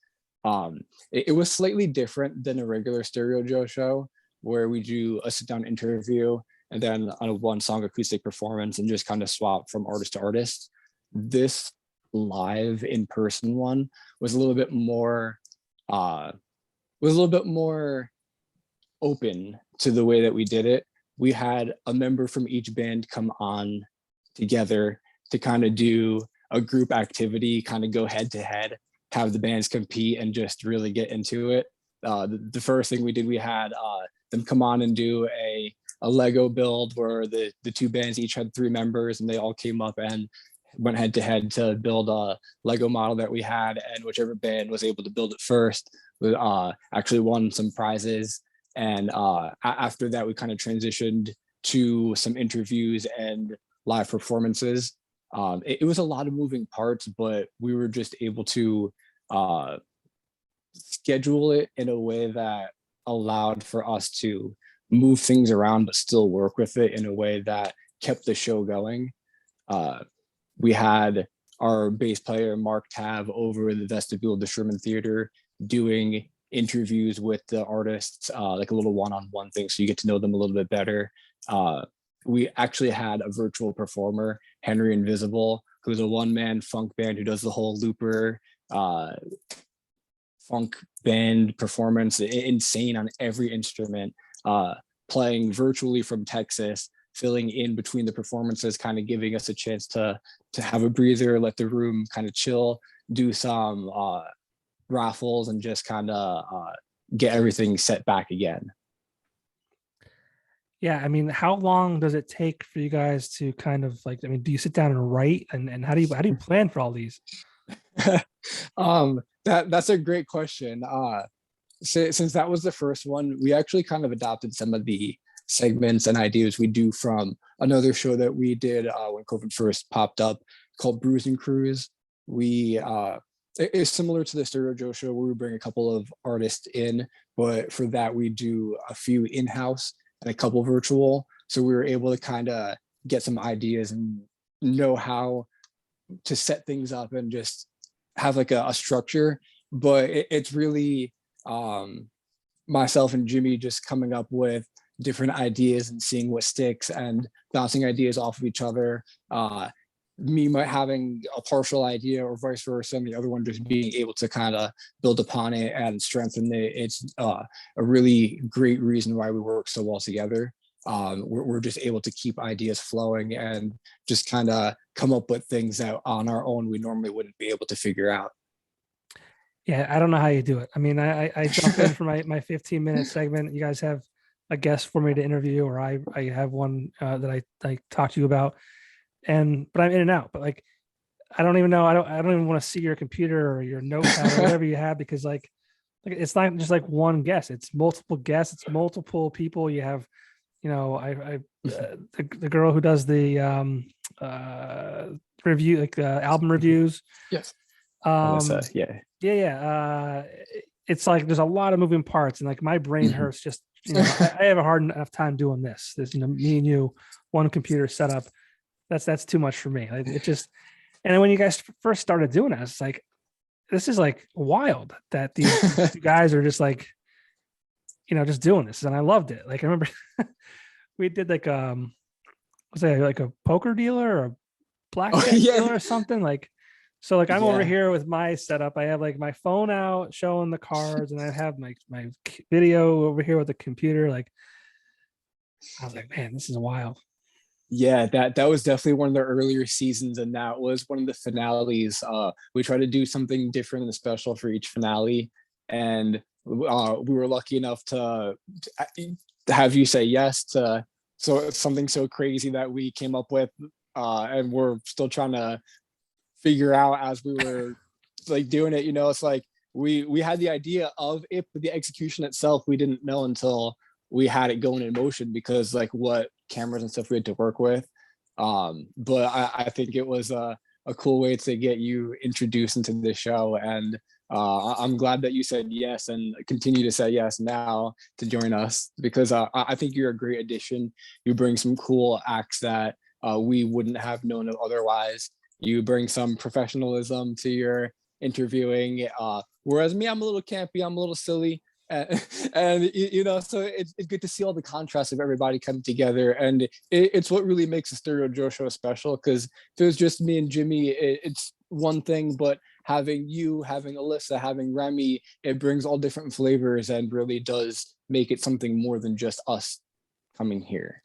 It was slightly different than a regular Stereo Joe show, where we do a sit-down interview and then on a one-song acoustic performance and just kind of swap from artist to artist. This live in-person one was a little bit more open to the way that we did it. We had a member from each band come on together to kind of do a group activity, kind of go head to head, have the bands compete and just really get into it. The first thing we did, we had them come on and do a Lego build where the 2 bands each had 3 members, and they all came up and went head to head to build a Lego model that we had, and whichever band was able to build it first actually won some prizes. And after that, we kind of transitioned to some interviews and live performances. It was a lot of moving parts, but we were just able to schedule it in a way that allowed for us to move things around, but still work with it in a way that kept the show going. We had our bass player, Mark Tav, over in the vestibule of the Sherman Theater doing interviews with the artists, like a little one-on-one thing, so you get to know them a little bit better. We actually had a virtual performer, Henry Invisible, who's a one-man funk band who does the whole looper funk band performance, insane on every instrument, playing virtually from Texas, filling in between the performances, kind of giving us a chance to have a breather, let the room kind of chill, do some raffles, and just kind of get everything set back again. Yeah, I mean, how long does it take for you guys to kind of like, I mean, do you sit down and write, and how do you plan for all these? That's a great question. Since that was the first one, we actually kind of adopted some of the segments and ideas we do from another show that we did when COVID first popped up, called Brews and Crews. We it's similar to the Stereo Joe show, where we bring a couple of artists in, but for that we do a few in-house and a couple virtual. So we were able to kind of get some ideas and know how to set things up and just have like a structure. But it's really myself and Jimmy just coming up with different ideas and seeing what sticks and bouncing ideas off of each other. Me might having a partial idea or vice versa, and the other one just being able to kind of build upon it and strengthen it. It's a really great reason why we work so well together. We're just able to keep ideas flowing and just kind of come up with things that on our own we normally wouldn't be able to figure out. Yeah, I don't know how you do it. I mean, I jump in for my 15-minute segment. You guys have a guest for me to interview, or I have one that I talk to you about, but I'm in and out. But like, I don't even know. I don't even want to see your computer or your notepad or whatever you have, because like it's not just like one guest. It's multiple guests. It's multiple people. You have, the girl who does the review, like the album reviews. Yes. Yeah. It's like there's a lot of moving parts, and like my brain hurts just, I have a hard enough time doing this. Me and you, one computer setup. That's too much for me. Like, it just, and then when you guys first started doing it, it's like, this is like wild that these two guys are just like, just doing this. And I loved it. Like, I remember we did like, was that like a poker dealer or a blackjack dealer or something? Like, so like I'm over here with my setup. I have like my phone out showing the cards, and I have my video over here with the computer. Like, I was like, man, this is wild. Yeah, that was definitely one of the earlier seasons, and that was one of the finales. We tried to do something different and special for each finale, and we were lucky enough to have you say yes to something so crazy that we came up with, and we're still trying to figure out as we were like doing it. It's like we had the idea of it, but the execution itself we didn't know until we had it going in motion, because like what cameras and stuff we had to work with. But I think it was a cool way to get you introduced into the show, and I'm glad that you said yes and continue to say yes now to join us, because I think you're a great addition. You bring some cool acts that we wouldn't have known of otherwise. You bring some professionalism to your interviewing, whereas me, I'm a little campy, I'm a little silly. And so it's good to see all the contrast of everybody coming together, and it's what really makes the Stereo Joe show special. Because if it was just me and Jimmy, it's one thing, but having you, having Alyssa, having Remy, it brings all different flavors and really does make it something more than just us coming here.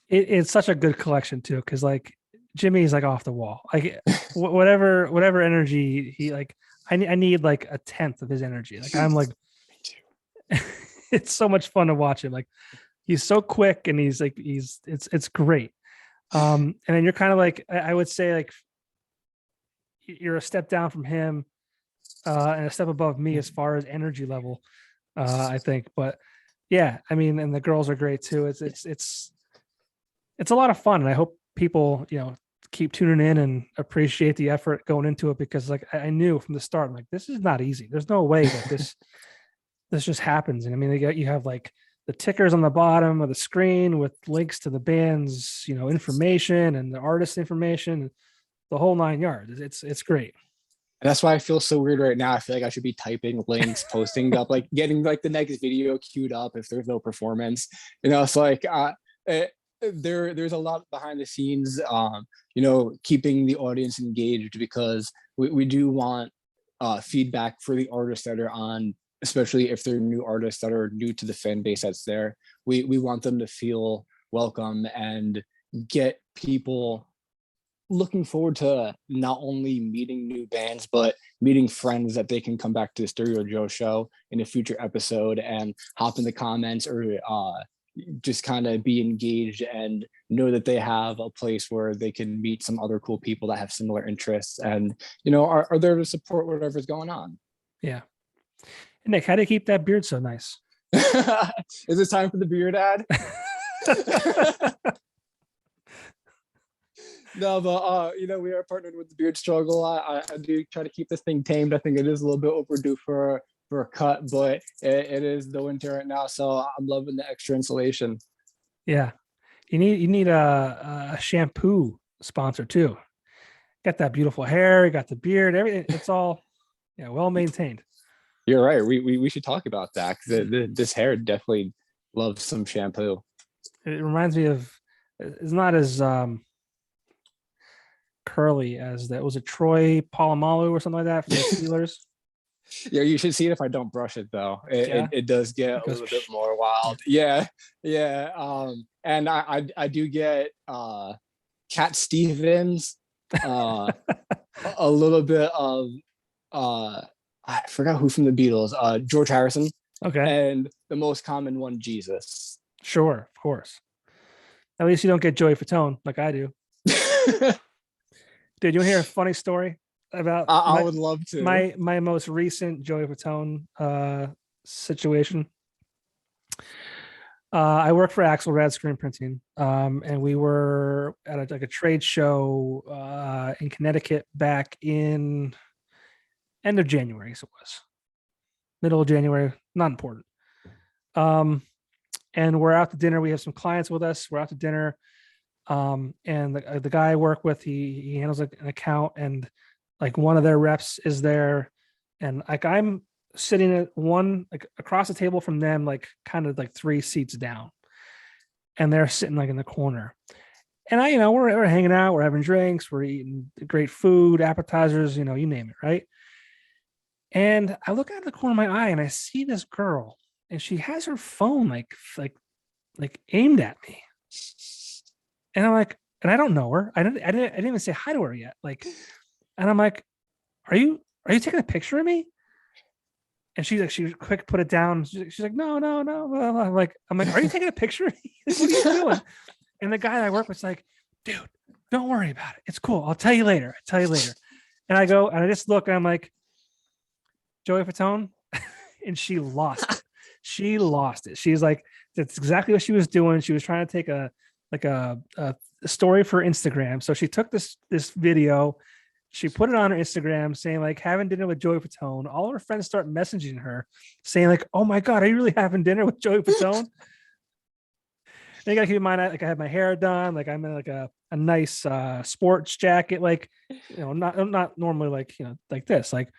It's such a good collection too, because like Jimmy's like off the wall. Like whatever energy he like, I need like a tenth of his energy. Like I'm like. It's so much fun to watch him. Like, he's so quick, and it's great. And then you're kind of like, I would say like you're a step down from him, and a step above me as far as energy level, I think. But yeah, I mean, and the girls are great too. It's a lot of fun, and I hope people keep tuning in and appreciate the effort going into it, because like I knew from the start, I'm like, this is not easy. There's no way that this just happens. And I mean, you have like the tickers on the bottom of the screen with links to the band's information and the artist information, the whole 9 yards. It's great. And that's why I feel so weird right now. I feel like I should be typing links, posting up, like getting like the next video queued up if there's no performance. It's like eh, there's a lot behind the scenes. Keeping the audience engaged because we do want feedback for the artists that are on, especially if they're new artists that are new to the fan base that's there. We want them to feel welcome and get people looking forward to not only meeting new bands, but meeting friends that they can come back to the Stereo Joe show in a future episode and hop in the comments or just kind of be engaged and know that they have a place where they can meet some other cool people that have similar interests and, are there to support whatever's going on. Yeah. Nick, how do you keep that beard so nice? Is it time for the beard ad? No, but we are partnered with the Beard Struggle. I do try to keep this thing tamed. I think it is a little bit overdue for a cut, but it is the winter right now, so I'm loving the extra insulation. Yeah, you need a shampoo sponsor too. Got that beautiful hair, you got the beard, everything. It's all well maintained. You're right. We should talk about that because this hair definitely loves some shampoo. It reminds me of it's not as curly as that. Was it Troy Polamalu or something like that from the Steelers? Yeah, you should see it if I don't brush it though. It does get a little bit more wild. Yeah. And I do get Cat Stevens, a little bit of I forgot who from the Beatles, George Harrison. Okay. And the most common one, Jesus. Sure, of course. At least you don't get Joey Fatone like I do. Dude, you want to hear a funny story about? I would love to. My most recent Joey Fatone situation. I work for Axelrad Screen Printing, and we were at a trade show in Connecticut back in end of January. So it was middle of January, not important. And we're out to dinner. We have some clients with us. We're out to dinner. And the guy I work with, he handles an account, and like one of their reps is there, and like I'm sitting at one like across the table from them, like kind of like 3 seats down, and they're sitting like in the corner. And we're hanging out, we're having drinks, we're eating great food, appetizers, you name it, right? And I look out of the corner of my eye and I see this girl, and she has her phone like aimed at me. And I'm like, and I don't know her. I didn't even say hi to her yet. Like, and I'm like, are you taking a picture of me? And she's like, she quick put it down. She's like, no. I'm like, are you taking a picture of me? What are you doing? And the guy that I work with is like, dude, don't worry about it. It's cool. I'll tell you later. And I go, and I just look, and I'm like, Joey Fatone? And she lost it. She's like, that's exactly what she was doing. She was trying to take a story for Instagram. So she took this video, she put it on her Instagram saying like having dinner with Joey Fatone. All her friends start messaging her saying like, oh my God, are you really having dinner with Joey Fatone? And you gotta keep in mind, like I have my hair done, like I'm in like a nice sports jacket, like not normally like like this, like,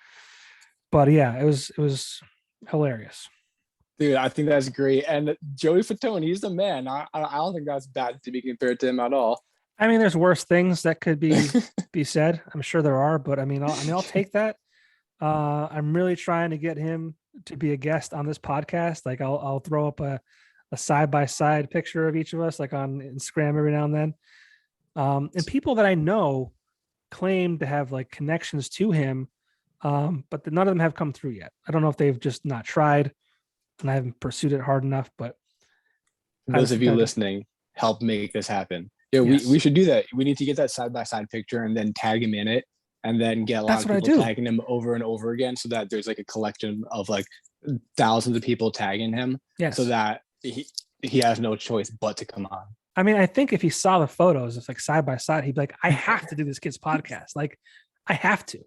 but yeah, it was hilarious. Dude, I think that's great. And Joey Fatone, he's the man. I don't think that's bad to be compared to him at all. I mean, there's worse things that could be said. I'm sure there are, but I'll take that. I'm really trying to get him to be a guest on this podcast. Like I'll throw up a side-by-side picture of each of us, like on Instagram every now and then. And people that I know claim to have like connections to him, but none of them have come through yet. I don't know if they've just not tried, and I haven't pursued it hard enough. But those of you listening, help make this happen. Yeah, yes. we should do that. We need to get that side-by-side picture and then tag him in it, and then get a lot of people tagging him over and over again, so that there's like a collection of like thousands of people tagging him. Yes. So that he has no choice but to come on. I mean, I think if he saw the photos, it's like side by side, he'd be like, I have to do this kid's podcast. Like, I have to.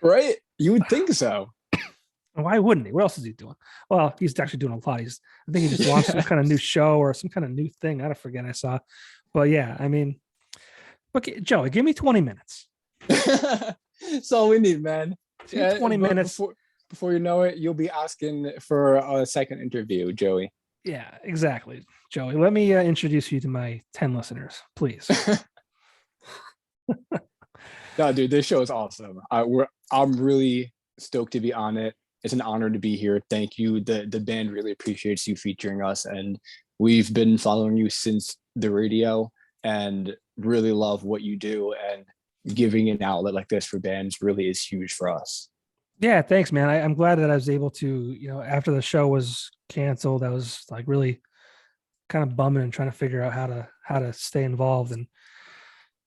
Right? You would think so. Why wouldn't he? What else is he doing? Well, he's actually doing a lot. I think he just launched some kind of new show or some kind of new thing. I forget I saw. But yeah, I mean, look, Joey, give me 20 minutes. That's all we need, man. See, 20 minutes. Before you know it, you'll be asking for a second interview, Joey. Yeah, exactly. Joey, let me introduce you to my 10 listeners, please. No, dude, this show is awesome. I'm really stoked to be on it. It's an honor to be here. Thank you. The band really appreciates you featuring us, and we've been following you since the radio, and really love what you do. And giving an outlet like this for bands really is huge for us. Yeah, thanks, man. I'm glad that I was able to, after the show was canceled, I was like really kind of bumming and trying to figure out how to stay involved. And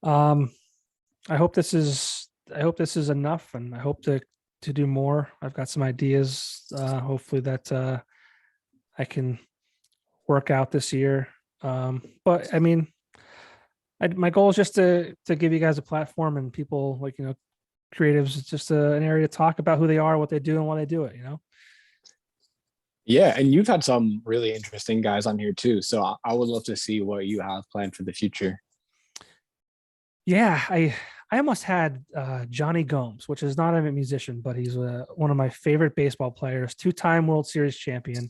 um, I hope this is enough, and I hope to do more. I've got some ideas. Hopefully that I can work out this year. But I mean, my goal is just to give you guys a platform, and people like creatives. It's just an area to talk about who they are, what they do, and why they do it. Yeah, and you've had some really interesting guys on here too. So I would love to see what you have planned for the future. Yeah, I almost had Johnny Gomes, which is not a musician, but he's one of my favorite baseball players, 2-time World Series champion.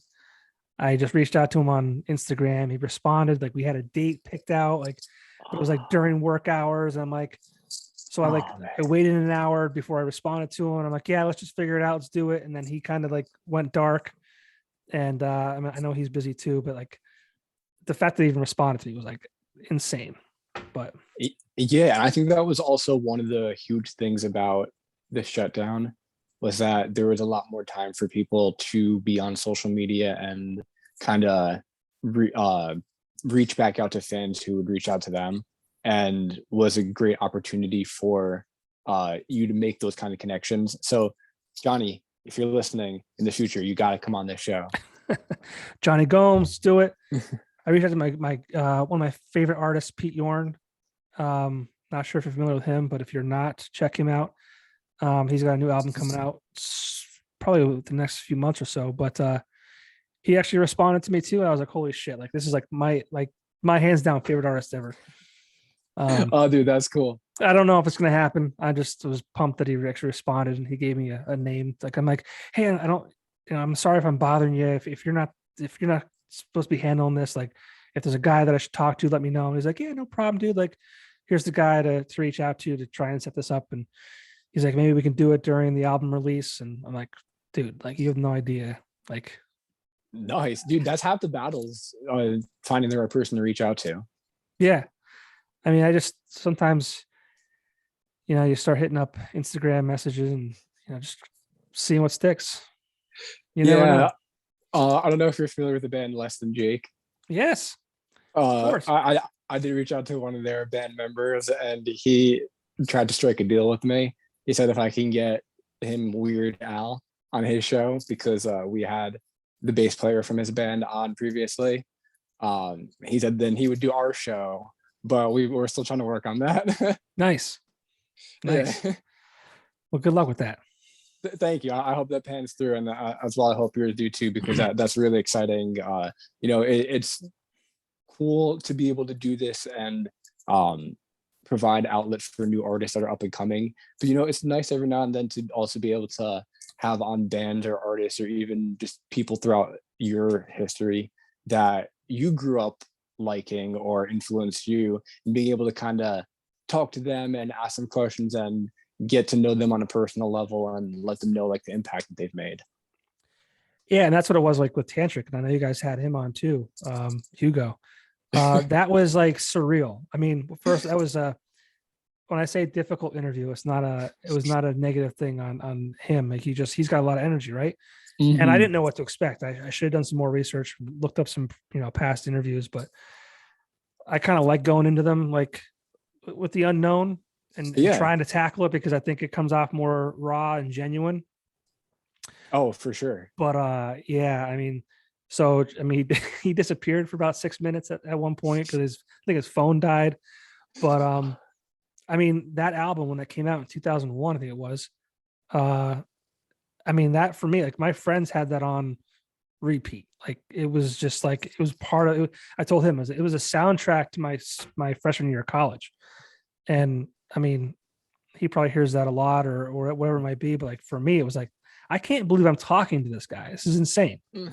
I just reached out to him on Instagram. He responded, like we had a date picked out, like it was like during work hours. And I'm like, so I waited an hour before I responded to him. And I'm like, yeah, let's just figure it out. Let's do it. And then he kind of like went dark. And I mean, I know he's busy too, but like the fact that he even responded to me was like insane. But yeah, and I think that was also one of the huge things about the shutdown, was that there was a lot more time for people to be on social media and kind of reach back out to fans who would reach out to them, and was a great opportunity for you to make those kind of connections. So Johnny, if you're listening in the future, you got to come on this show. Johnny Gomes, do it. I reached out to my one of my favorite artists, Pete Yorn. Not sure if you're familiar with him, but if you're not, check him out. He's got a new album coming out probably the next few months or so. But he actually responded to me too, and I was like, "Holy shit! Like this is like my hands down favorite artist ever." Oh, dude, that's cool. I don't know if it's gonna happen. I just was pumped that he actually responded, and he gave me a name. Like I'm like, "Hey, I don't, I'm sorry if I'm bothering you. If you're not supposed to be handling this, like if there's a guy that I should talk to, let me know." And he's like, "Yeah, no problem, dude. Like here's the guy to reach out to try and set this up." And he's like, "Maybe we can do it during the album release." And I'm like, "Dude, like you have no idea." Like, nice, dude. That's half the battles, finding the right person to reach out to. yeah. I mean, I just sometimes, you start hitting up Instagram messages and just seeing what sticks. You never know. I don't know if you're familiar with the band Less Than Jake. Yes. Of course. I did reach out to one of their band members, and he tried to strike a deal with me. He said if I can get him Weird Al on his show, because we had the bass player from his band on previously. He said then he would do our show, but we're still trying to work on that. Nice. Yeah. Well, good luck with that. Thank you. I hope that pans through, and as well, I hope yours do too, because that's really exciting. It's cool to be able to do this and provide outlets for new artists that are up and coming. But it's nice every now and then to also be able to have on bands or artists, or even just people throughout your history that you grew up liking or influenced you, and being able to kind of talk to them and ask them questions and get to know them on a personal level, and let them know like the impact that they've made. Yeah, and that's what it was like with Tantric, and I know you guys had him on too, Hugo. That was like surreal. I mean, first that was when I say difficult interview, it was not a negative thing on him. Like he's got a lot of energy, right? Mm-hmm. And I didn't know what to expect. I should have done some more research, looked up some past interviews, but I kind of like going into them like with the unknown and trying to tackle it, because I think it comes off more raw and genuine. Oh, for sure. But I mean, he disappeared for about 6 minutes at one point because I think his phone died. But I mean, that album when it came out in 2001, I think it was. I mean, that for me, like my friends had that on repeat. Like it was just like it was part of it. I told him it was a soundtrack to my freshman year of college. And I mean, he probably hears that a lot or whatever it might be. But like for me, it was like, I can't believe I'm talking to this guy. This is insane. Mm.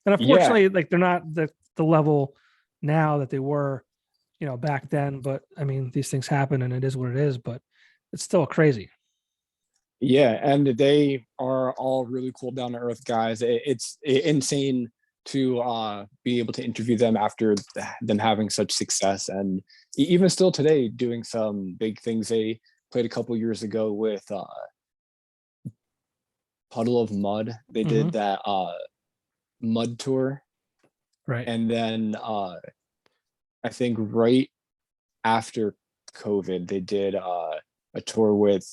And Yeah, unfortunately, like they're not the level now that they were, back then. But I mean, these things happen and it is what it is, but it's still crazy. yeah, and they are all really cool, down to earth guys. It's insane to be able to interview them after them having such success, and even still today doing some big things. They played a couple years ago with Puddle of Mud. They Hmm. did that Mud tour, Right. and then I think right after COVID, they did a tour with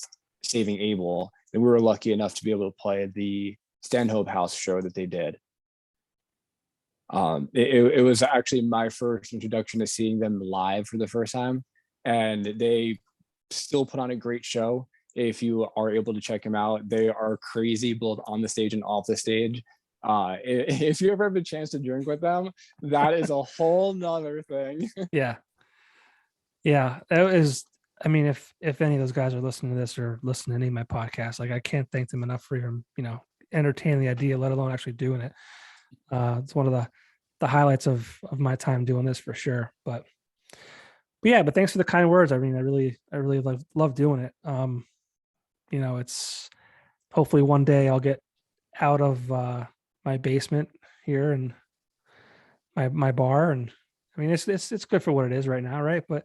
Saving Abel, and we were lucky enough to be able to play the Stanhope House show that they did. It was actually my first introduction to seeing them live for the first time, and they still put on a great show. If you are able to check them out, they are crazy both on the stage and off the stage. If you ever have a chance to drink with them, that is a whole nother thing. Yeah. Yeah. That is, I mean, if any of those guys are listening to this or listening to any of my podcasts, like I can't thank them enough for your, entertaining the idea, let alone actually doing it. It's one of the highlights of my time doing this for sure. But yeah, but thanks for the kind words. I mean, I really love doing it. It's hopefully one day I'll get out of my basement here and my bar, and I mean it's good for what it is right now, right? But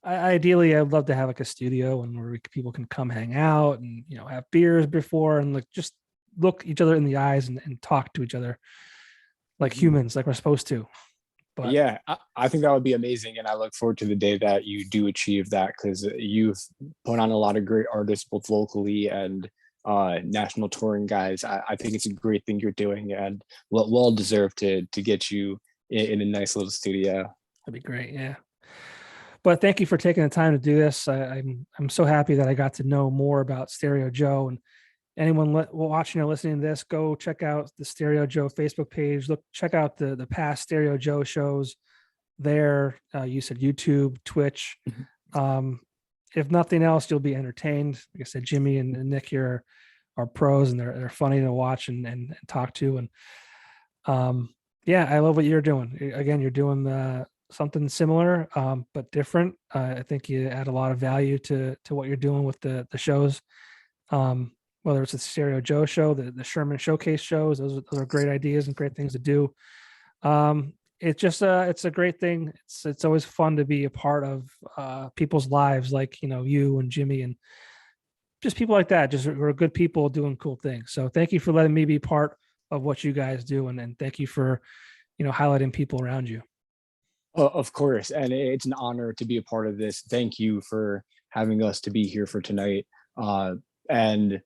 ideally, I'd love to have like a studio and where people can come hang out and have beers before and like just look each other in the eyes and talk to each other like humans, like we're supposed to. But Yeah, I think that would be amazing, and I look forward to the day that you do achieve that, because you've put on a lot of great artists both locally and national touring guys. I think it's a great thing you're doing, and well deserved to get you in a nice little studio. that'd be great. Yeah. But thank you for taking the time to do this. I'm so happy that I got to know more about Stereo Joe, and anyone watching or listening to this, go check out the Stereo Joe Facebook page. Check out the past Stereo Joe shows there. You said YouTube, Twitch. Um, if nothing else, you'll be entertained. Like I said, Jimmy and Nick here are pros, and they're funny to watch and talk to. And yeah, I love what you're doing. Again, you're doing something similar, but different. I think you add a lot of value to what you're doing with the shows. Whether it's the Stereo Joe show, the Sherman Showcase shows, those are great ideas and great things to do. It's just it's a great thing. It's always fun to be a part of people's lives, like you and Jimmy and just people like that. Just we're good people doing cool things. So thank you for letting me be part of what you guys do, and thank you for highlighting people around you. Of course, and it's an honor to be a part of this. Thank you for having us to be here for tonight. And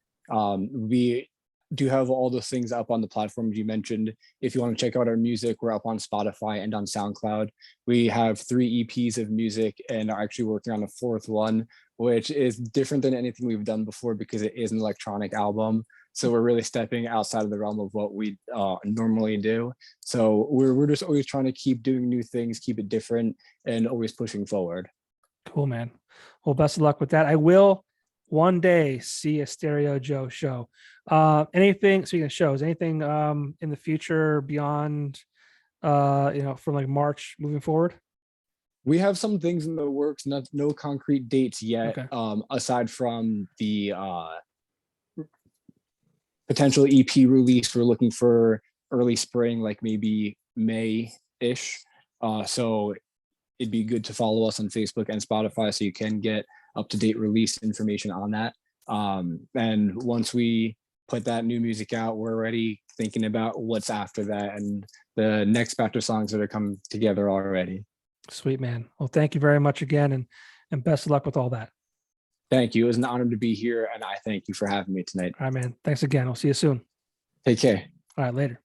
we do have all those things up on the platforms you mentioned. If you want to check out our music, we're up on Spotify and on SoundCloud. We have 3 EPs of music and are actually working on a 4th one, which is different than anything we've done before because it is an electronic album. So we're really stepping outside of the realm of what we normally do. So we're just always trying to keep doing new things, keep it different, and always pushing forward. Cool, man. Well, best of luck with that. I will one day see a Stereo Joe show. Anything, speaking of shows, anything in the future beyond from like March moving forward? We have some things in the works, no concrete dates yet, Okay. aside from the potential EP release. We're looking for early spring, like maybe May-ish. So it'd be good to follow us on Facebook and Spotify so you can get up-to-date release information on that. And once we put that new music out, we're already thinking about what's after that and the next batch of songs that are coming together already. Sweet, man. Well, thank you very much again, and best of luck with all that. Thank you. It was an honor to be here, and I thank you for having me tonight. All right, man. Thanks again. I'll see you soon. Take care. All right, later.